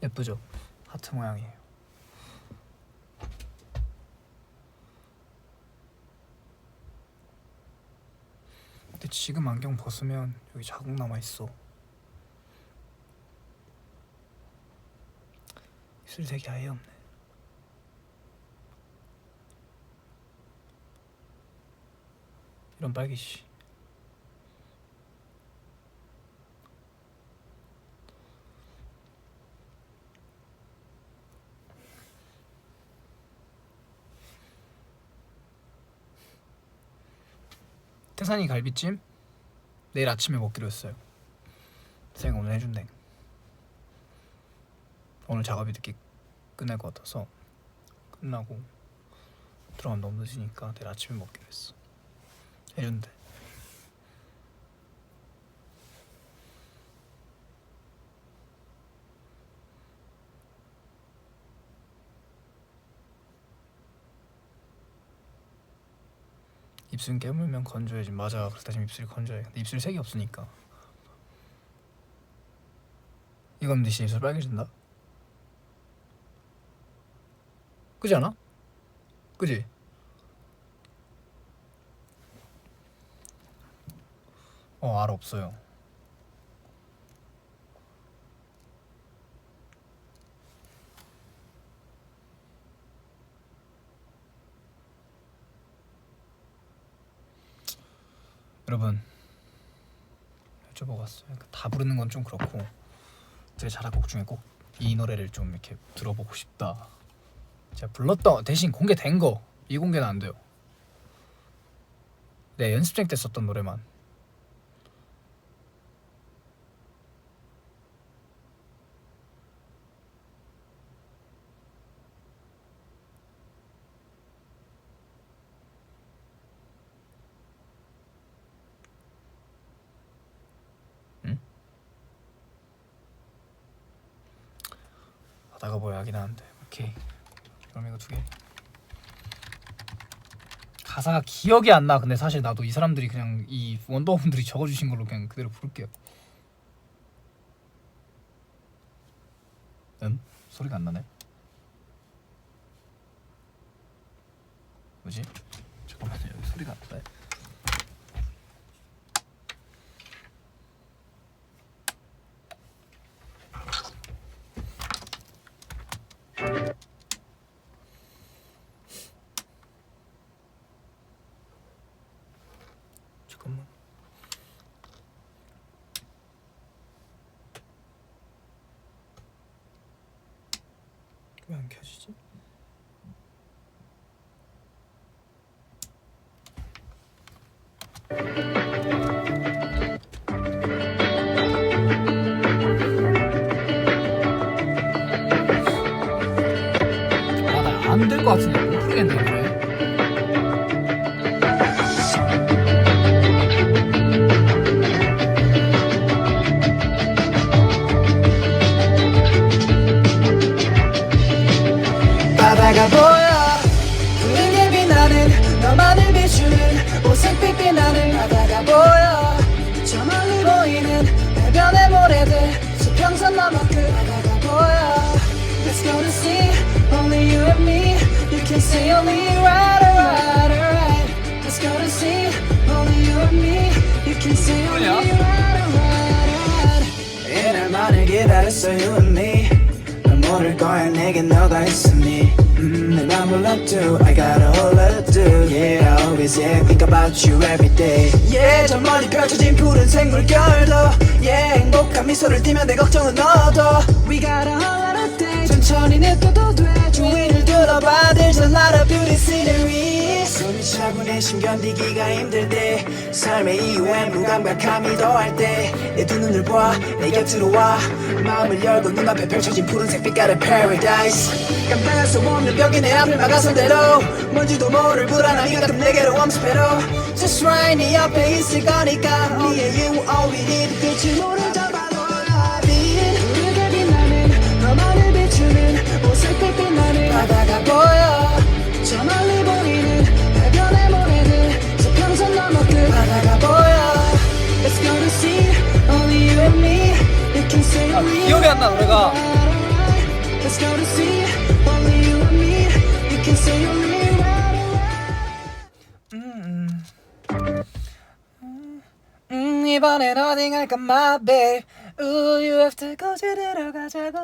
예쁘죠? 하트 모양이에요. 근데 지금 안경 벗으면 여기 자국 남아있어. 입술색이 아예 없네. 이런 빨개지. 태산이 갈비찜 내일 아침에 먹기로 했어요. 태산이가 오늘 해준대. 오늘 작업이 늦게 끝날 것 같아서 끝나고 들어가면 너무 늦으니까 내일 아침에 먹기로 했어. 해준대. 입술 깨물면 건져야지. 맞아. 그래서 지금 입술이 건져야 해. 근데 입술 색이 없으니까. 이건 대신 입술 빨개진다. 그지 않아? 그지? 알 없어요. 여러분 여쭤보고 왔어요. 다 부르는 건 좀 그렇고 제 자작곡 중에 꼭 이 노래를 좀 이렇게 들어보고 싶다. 제가 불렀던 대신 공개된 거 미공개는 안 돼요. 네, 연습생 때 썼던 노래만. 응? 바다가 보여야긴 하는데. 오케이. 그럼 이거 2개. 가사가 기억이 안 나. 근데 사실 나도 이 사람들이 그냥 이 원더우먼들이 적어주신 걸로 그냥 그대로 부를게요. 소리가 안 나네. 뭐지? 잠깐만요. 여기 소리가 안 나네. 잠깐만. 왜 안 켜지지? 나 안 될 것 같은데 못 부르겠네 그래. 바다가 보여 푸르게 빛나는 너만을 비추는 오색빛 빛나는 바다가 보여 저 멀리 보이는 해변의 모래들 수평선 넘어 그 바다가 보여 Let's go to sea, only you and me You can see only right, alright, alright Let's go to sea, only you and me You can see only right, alright, alright 이날만을 기다렸어 you and me 모를 거야 내겐 너가 있으니 난 몰라도 I got a whole lot to do Yeah I always yeah think about you every day Yeah 저 멀리 펼쳐진 푸른색 물결도 Yeah 행복한 미소를 띠면 내 걱정은 너도 We got a whole lot of days 천천히 느껴도 돼 주위를 둘러봐 There's a lot of beauty scenery 숨이 차고 내쉬 견디기가 힘들 때 삶의 이유엔 무감각함이 더할 때 내 두 눈을 봐내 곁으로 와 마음을 열고 눈앞에 펼쳐진 푸른색 빛깔의 paradise 깜빡할 수 없는 벽이 내 앞을 막아선 대로 뭔지도 모를 불안함이 가끔 내게로 엄습해도 Just right 네 옆에 있을 거니까 Me and you all we need 빛을 모른 잡아도 푸르게 빛나는 너만을 비추는 오색빛 빛나는 바다가 보여 저 멀리 보이는 해변의 모래들 수평선 넘어 그 바다가 보여 Let's go to sea only you and me You can say only 기억이 안 나 노래가. Let's go to sea only you and me You can say only 이번엔 어디 갈까 my babe Ooh you have to go 제대로 가자고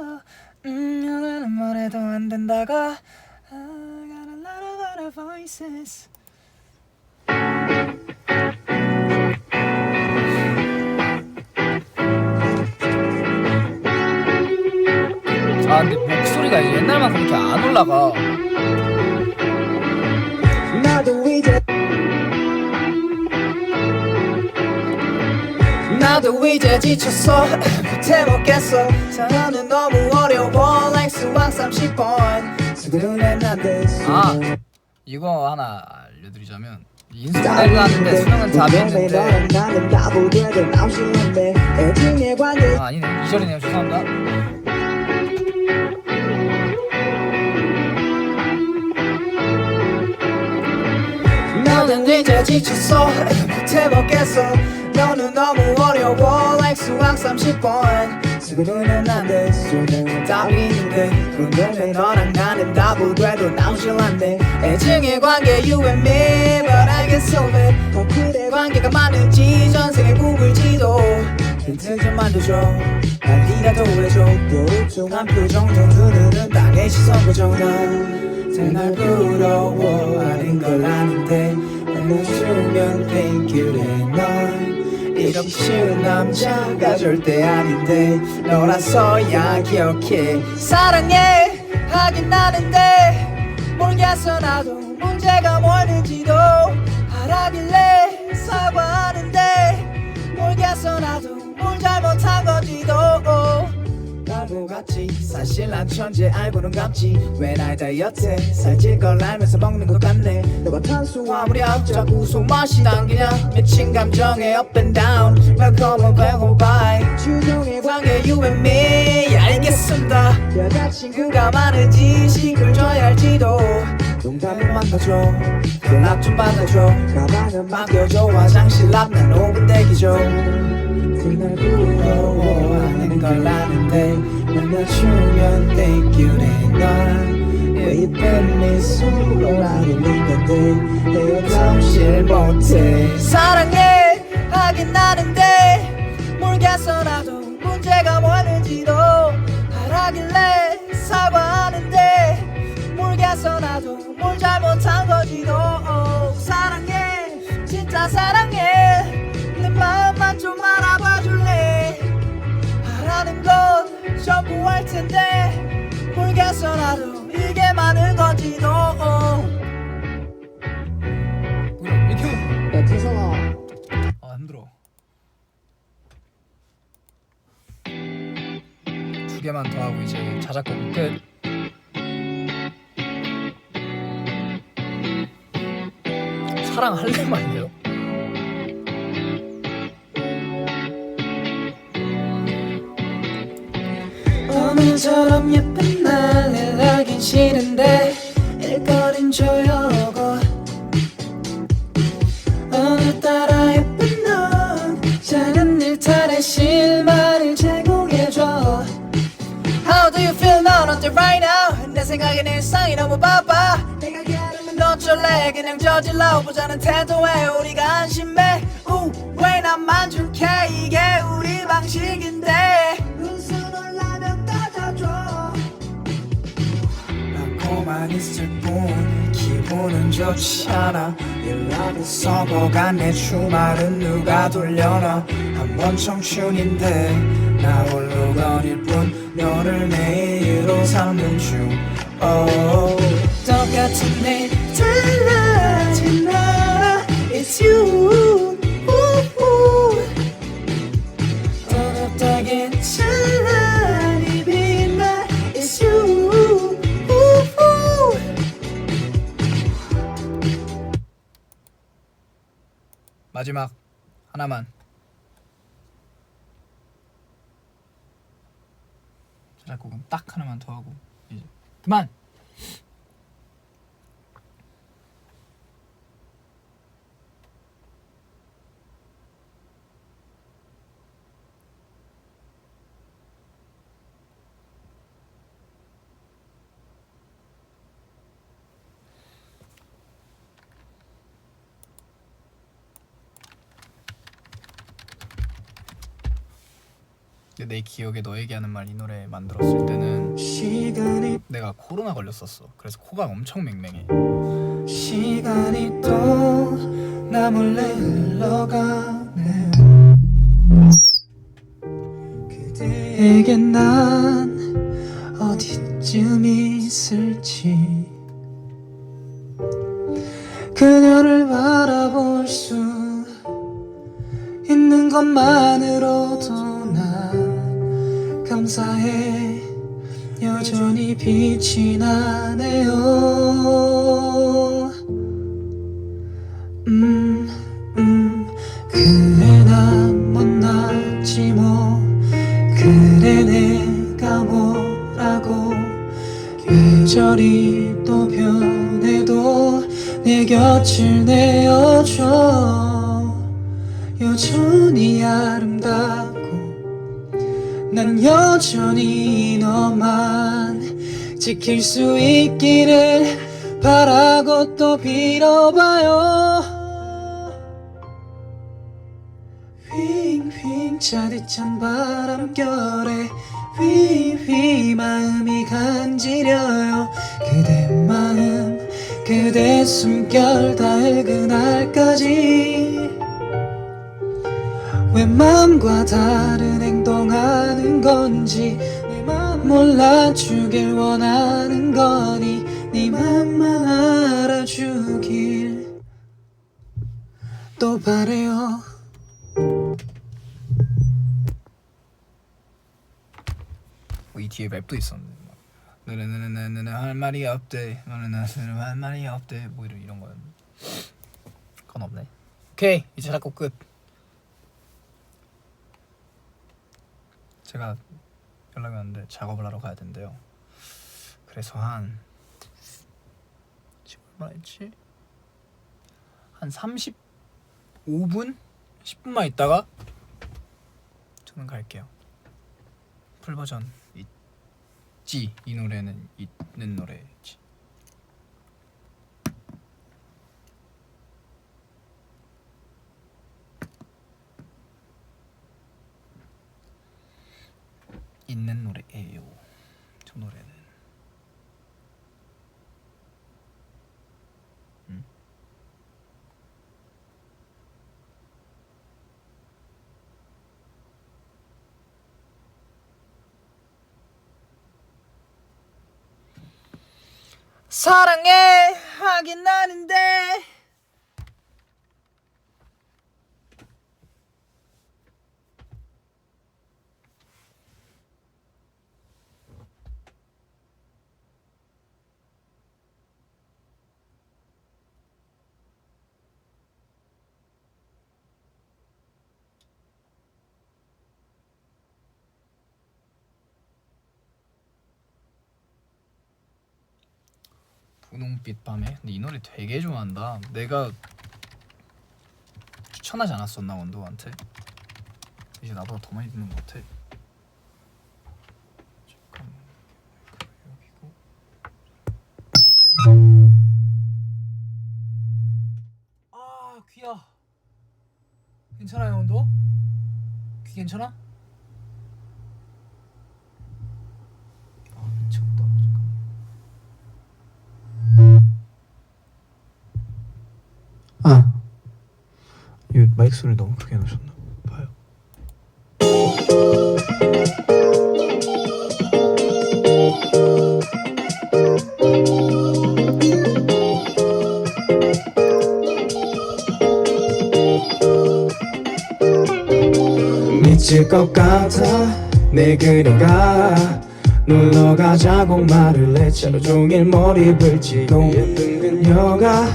오늘은 뭐래도 안 된다고 I got a lot of other voices 아 근데 목소리가 이제 옛날만큼 이렇게 안 올라가. 나도 이제 지쳤어 못해 먹겠어 사랑은 너무 어려워 like 수학 30번 수능은 난데 아 이거 하나 알려드리자면 인수분해를 하는데 수능은 답이 있는데 아 아니네 2절이네요 죄송합니다. 너는 이제 지쳤어 못해 먹겠어 너는 너무 어려워 like 수학 30번 수능은 난데 수능은 답이 있는데 그런데 너랑 나는 답을 그래도 나오질 않네 애증의 관계 you and me but I can solve it 커플의 관계가 많은지 전생에 구글지도 힌트 좀 만들어줘 난이라도 해줘 뾰루퉁한 표정도 눈은 땅에 시선 고정 날 부러워하는 걸 아는데 날 주면 thank you 넌 이렇게 쉬운 남자가 절대 아닌데 너라서야 기억해 사랑해 하긴 나는데 모르겠어 나도 문제가 뭐였는지도 알아길래 사과하는데 모르겠어 나도 뭘 잘못한 건지도 바보같이 사실 난 천재 알고는 감지 왜 날 다이어트해 살찔 걸 알면서 먹는 것 같네 너가 탄수화물이야 자꾸 손맛이 당기냐 미친 감정에 up and down Welcome and welcome by 주종의 관계 you and me 알겠습니다 여자친구가 많은지 식을 줘야 할지도 농담을 만나줘 연락 좀 받아줘 가방은 맡겨줘 화장실 앞 난 5분 대기 중 날 부러워하는 걸 아는데 만나주면 thank you 넌왜 이쁜 미소로 아는 건데 헤어져질 못해 사랑해 하긴 나는데 모르겠어 나도 문제가 뭐였는지도 알아길래 사과하는데 모르겠어 나도 뭘 잘못한 건지도 사랑해 진짜 사랑해 내 마음만 좀 알아봐 줄래 바라는 건 전부 할 텐데 모르겠어 몰랐어 나도 이게 많은 건지도. 뭐야 이렇게 야 태성아 아 힘들어. 두 개만 더 하고 이제 자작곡 끝. 사랑할래만요. 오늘처럼 예쁜 날 연락이 싫은데 일거린 조여고 오늘따라 예쁜 넌 작은 일탈에 실마리를 제공해줘. How do you feel now? 어때 right now? 내 생각엔 일상이 너무 바빠. 내가 게으르면 어쩔래. 그냥 저질러 보자는 태도에 우리가 안심해. 왜 나만 줄게 이게 우리 방식인데. 눈썹 올라면 따져줘. 하고만 있을 뿐 기분은 좋지 않아. 일하고 썩어간 내 주말은 누가 돌려놔. 한번 청춘인데 나 홀로 거닐 뿐 너를 매일로 삼는 중. 똑같은 내 달라진 않아. It's you. 더럽다게 찬란히 빛나. It's you. 마지막 하나만. 자작곡은 딱 하나만 더 하고 이제 그만. 내 기억에 너에게 하는 말 이 노래 만들었을 때는 시간이 내가 코로나 걸렸었어. 그래서 코가 엄청 맹맹해. 시간이 또 나 몰래 흘러가네. 그대에게 난 어디쯤 있을지. 그녀를 바라볼 수 있는 것만으로도 난 감사해. 여전히 빛이 나네요. 그래 난 못났지 뭐. 그래 내가 뭐라고. 계절이 또 변해도 내 곁을 내어줘. 여전히 아름답고 난 여전히 너만 지킬 수 있기를 바라고 또 빌어봐요. 휘잉휘잉 차디찬 바람결에 휘휘 마음이 간지려요. 그대 마음 그대 숨결 닿을 그날까지 왜 맘과 다른 행동하는 건지 내 맘 몰라주길 원하는 거니. 네 맘만 알아주길 또 바래요. 이 뒤에 랩도 있었는데 너는 할 말이 없대. 너는 할 말이 없대. 뭐 이런 거였는데 그건 없네. 오케이 이제 작곡 끝. 제가 연락이 왔는데 작업을 하러 가야 된대요. 그래서 한 지금 얼마였지? 한 35분? 10분만 있다가 저는 갈게요. 풀 버전 있지. 이 노래는 있는 노래지. 있는 노래예요. 저 노래는. 사랑해 하긴 하는데 분홍빛 밤에. 근데 이 노래 되게 좋아한다. 내가 추천하지 않았었나 원도한테? 이제 나보다 더 많이 듣는 것 같아. 잠깐만. 여기고. 아 귀야. 괜찮아요 원도? 귀 괜찮아? 아 미쳤다. 잠깐만. 아, 이 마이크 소리 너무 크게 놓으셨나 봐요. 미칠 것 같아 내 그녀가 놀러 가자고 말을 했지. 하루 종일 머리 불지고 예쁜 그녀가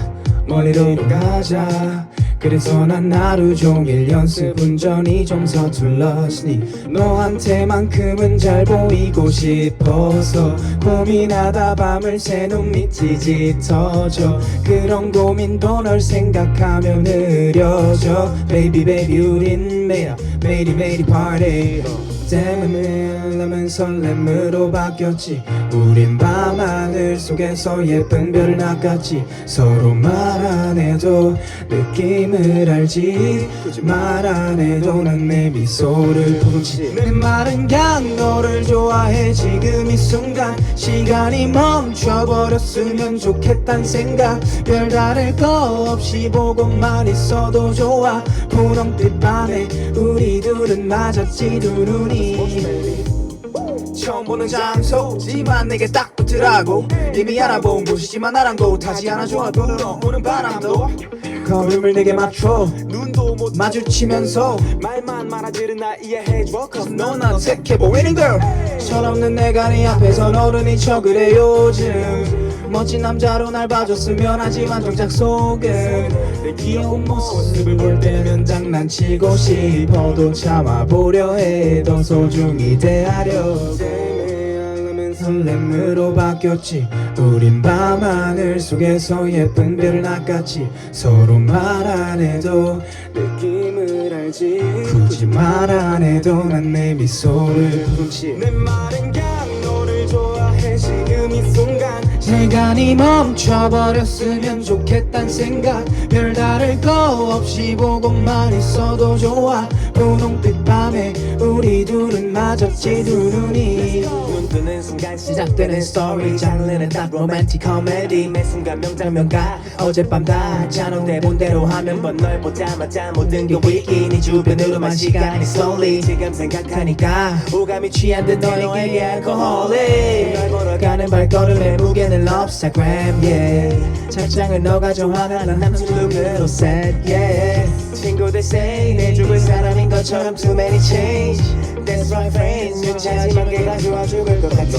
멀리로 가자. 그래서 난 하루 종일 연습 운전이 좀 서툴렀으니 너한테만큼은 잘 보이고 싶어서 고민하다 밤을 새 눈 밑이 짙어져. 그런 고민도 널 생각하며 느려져. Baby baby 우린 매일이 party. 땀을 설렘으로 바뀌었지. 우린 밤하늘 속에서 예쁜 별을 낚았지. 서로 말 안 해도 느낌을 알지. 굳이 말 안 해도 난 내 미소를 품지. 내 말은 그냥 너를 좋아해. 지금 이 순간 시간이 멈춰버렸으면 좋겠단 생각. 별다를 거 없이 보고만 있어도 좋아. 분홍빛 밤에 우리 둘은 맞았지. 두 눈이 처음 보는 장소지만 내게 딱 붙으라고. 이미 알아본 곳이지만 나랑 못하지 않아. 좋아 불어오는 바람도 걸음을 내게 맞춰. 눈도 못 마주치면서 말만 많아지는 나 이해해줘. Cause 넌 어색해 보이는 girl. 철없는 내가 네 앞에선 어른인 척을 해 요즘. 멋진 남자로 날 봐줬으면 하지만 정작 속은 내 귀여운 모습을 볼 때면 장난치고 싶어도 참아보려 해. 더 소중히 대하려. 설렘으로 바뀌었지. 우린 밤하늘 속에서 예쁜 별을 낚았지. 서로 말 안 해도 느낌을 알지. 굳이 말 안 해도 난 내 미소를 품지. 내 말은 그냥 너를 좋아해. 지금 이 순간 시간이 멈춰버렸으면 좋겠단 생각. 별다를 거 없이 보고만 있어도 좋아. 분홍빛 밤에 우리 둘은 맞았지. 두 눈이 눈 뜨는 순간 시작되는 스토리. 장르는 딱 로맨틱 코미디. 매 순간 명장면과 어젯밤 다 짜놓은 대본대로 하면 널 보자마자 모든 게 위기. 네 주변으로만 시간이 slowly. 지금 생각하니까 오감이 취한 듯 너에게 알코올이. 널 보러 가는 발걸음의 무게는 Instagram yeah. 착장은 너가 좋아하는 남친 룩으로 set yeah. 친구들 say 내 죽을 사람인 것처럼 too many change. That's right friends. 유치하지만 걔가 좋아 죽을 것 같아.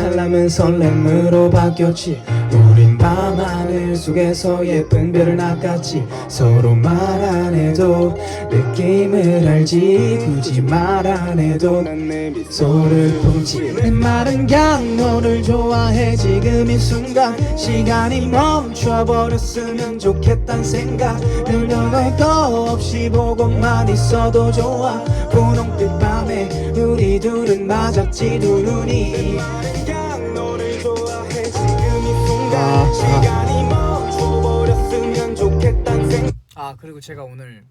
한람은 설렘으로 바뀌었지. 우린 밤하늘 속에서 예쁜 별을 낚았지. 서로 말 안 해도 느낌을 알지. 굳이 말 안 해도 난 내 미소를 품지. 내 말은 그냥 너를 좋아해. 지금 이 순간 시간이 멈춰버렸으면 좋겠단 생각. 별별 거 없이 보고만 있어도 좋아. 분홍빛 밤에 우리 둘은 맞았지. 두 눈이 그냥 너를 좋아해. 지금 이 순간 시간이 멈춰버렸으면 좋겠단 생각. 아 그리고 제가 오늘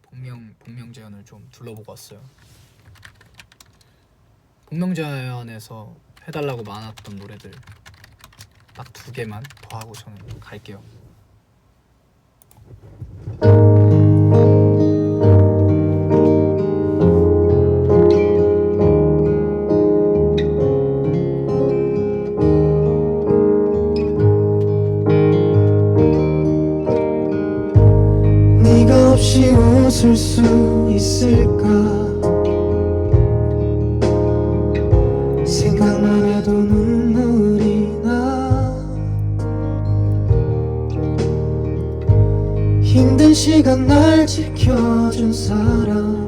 복명제연을 좀 둘러보고 왔어요. 복명제연에서 해달라고 많았던 노래들 딱 2개만 더 하고 저는 갈게요. 있을 수 있을까 생각만 해도 눈물이 나 힘든 시간 날 지켜준 사람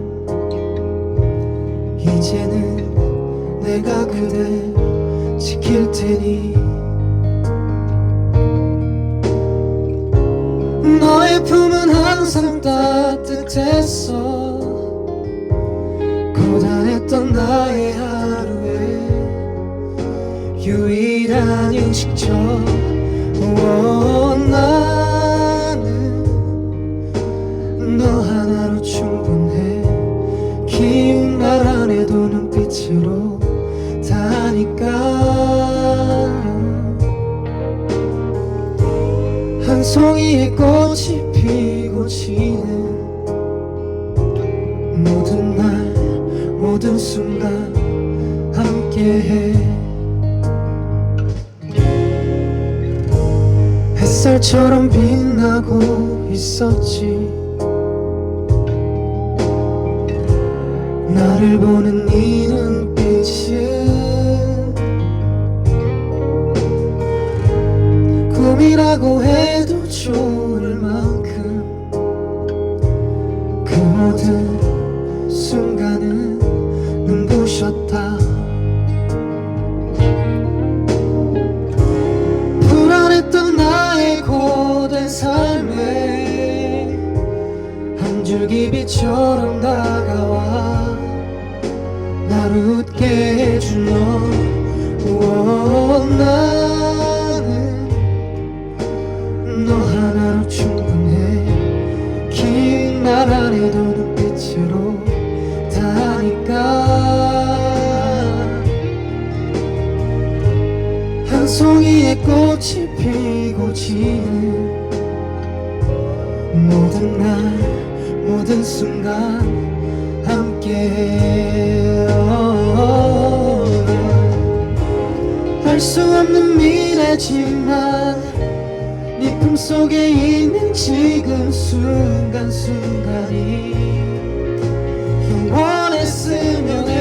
이제는 내가 그댈 지킬 테니 너의 품은 항상 따뜻했어 고단했던 나의 하루에 유일한 휴식처 나는 너 하나로 충분해 긴 말 안 해도 눈빛으로 다 하니까 한 송이의 꽃이 피고 지는 모든 날 모든 순간 함께해 햇살처럼 빛나고 있었지 나를 보는 네 눈빛은 꿈이라고 해도 좋을 만큼 그 모든 순간은 눈부셨다 불안했던 나의 고된 삶에 한 줄기 빛처럼 다가와 날 웃게 해준 너 나는 너 하나로 충분해 긴 말 안 해도 눈빛으로 다 하니까 한 송이의 꽃이 피고 지는 모든 날 모든 순간 함께 알 수 없는 미래지만 네 품속에 있는 지금 순간순간이 영원했으면 해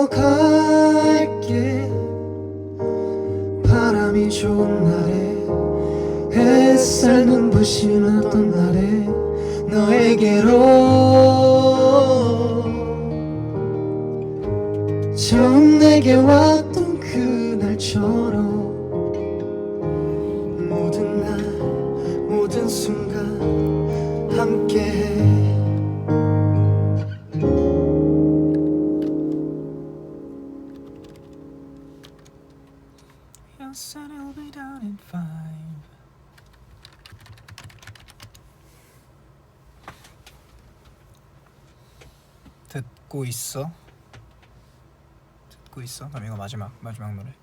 갈게 바람이 좋은 날에 햇살 눈부신 어떤 날에 너에게로 처음 내게 왔던 그날처럼 모든 날 모든 순간 함께해 Yes, and I'll be down in 5 듣고 있어? 듣고 있어? 그럼 이거 마지막 노래.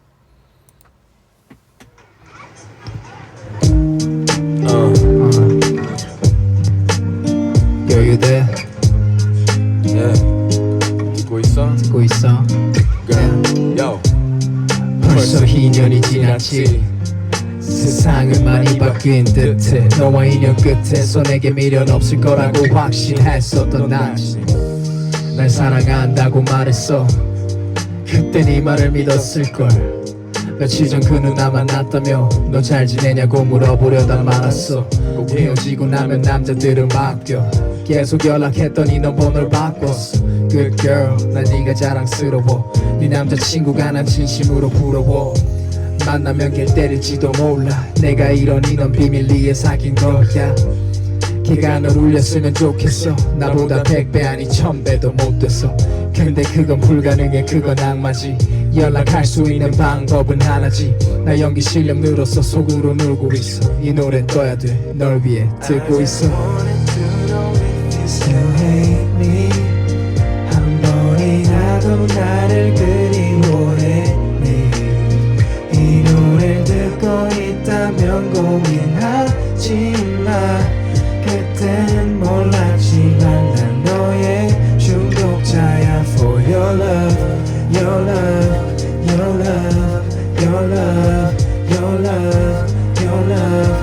Yo, you there? 듣고 있어? 듣고 있어? Yo. 벌써 2년이 지났지. 세상은 많이 바뀐 듯해. 너와 인연 끝에서 내게 미련 없을 거라고 확신했었던 나지. 날 사랑한다고 말했어. 그때 네 말을 믿었을걸. 며칠 전 그 누나 만났다며 너 잘 지내냐고 물어보려다 말았어. 꼭 헤어지고 나면 남자들은 바뀌어. 계속 연락했더니 넌 번호를 바꿨어. Good girl, 난 네가 자랑스러워. 네 남자친구가 난 진심으로 부러워. 만나면 걔 때릴지도 몰라. 내가 이러니 넌 비밀리에 사귄 거야. 걔가 널 울렸으면 좋겠어. 나보다 100배 아니 1000배도 못 됐어. 근데 그건 불가능해. 그건 악마지. 연락할 수 있는 방법은 하나지. 나 연기 실력 늘었어. 속으로 놀고 있어. 이 노래는 떠야 돼. 널 위해 듣고 있어. 한 번이라도 나를 그리워했니. 이 노래를 듣고 있다면 고민하지마. 그땐 몰랐지만 난 너의 중독자야. For your love, your love, your love, your love, your love, your love.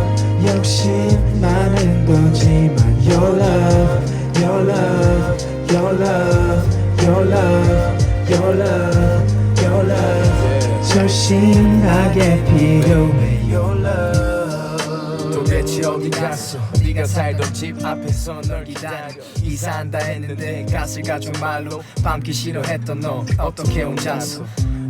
your love, your love, your love, your love. 절실하게 필요해 your love. 도대체 어디 갔어 네가 살던 집 앞에서 널 기다려 이사한다 했는데 가슬가죽 말로 밤기 싫어했던 너 어떻게 혼자서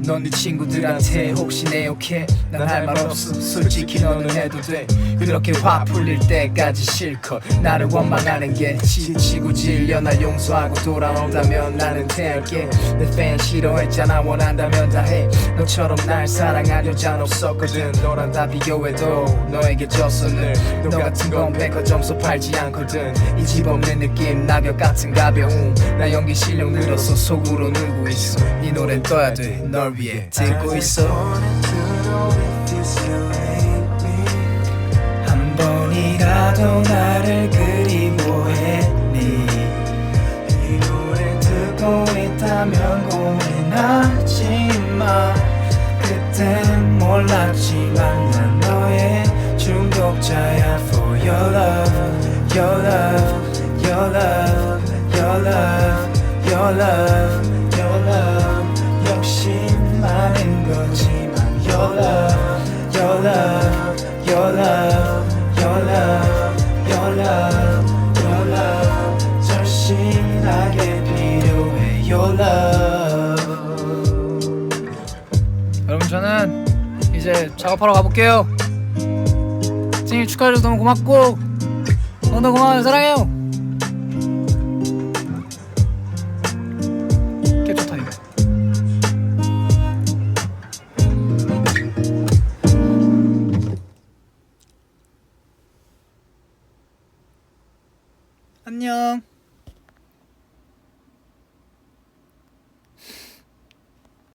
넌 네 친구들한테 혹시 내 욕해 난 할 말 없어 솔직히 너는 해도 돼 그렇게 화 풀릴 때까지 실컷 나를 원망하는 게 지치고 질려 날 용서하고 돌아온다면 나는 태할게 내 팬 싫어했잖아 원한다면 다 해 너처럼 날 사랑할 여자는 없었거든 너랑 다 비교해도 너에게 졌어 늘 너 같은 건 백화 점수 팔지 않거든 이 집 없는 느낌 낙엽 같은 가벼움 나 연기 실력 늘어서 속으로 늘고 있어 이 노래 떠야 돼 널 위해 듣고 있어 한 번이라도 나를 그리워했니 이 노래 듣고 있다면 고민하지마 그땐 몰랐지만 난 너의 중독자야 For your love, your love, your love, your love, your love, your love 역시 많은 거지만 Your love, your love, your love, your love, your love, your love 절실하게 필요해 Your love. 여러분 저는 이제 작업하러 가볼게요. 생일 축하해줘서 너무 고맙고 너도 고마워요. 사랑해요. 캡처 타임. 안녕.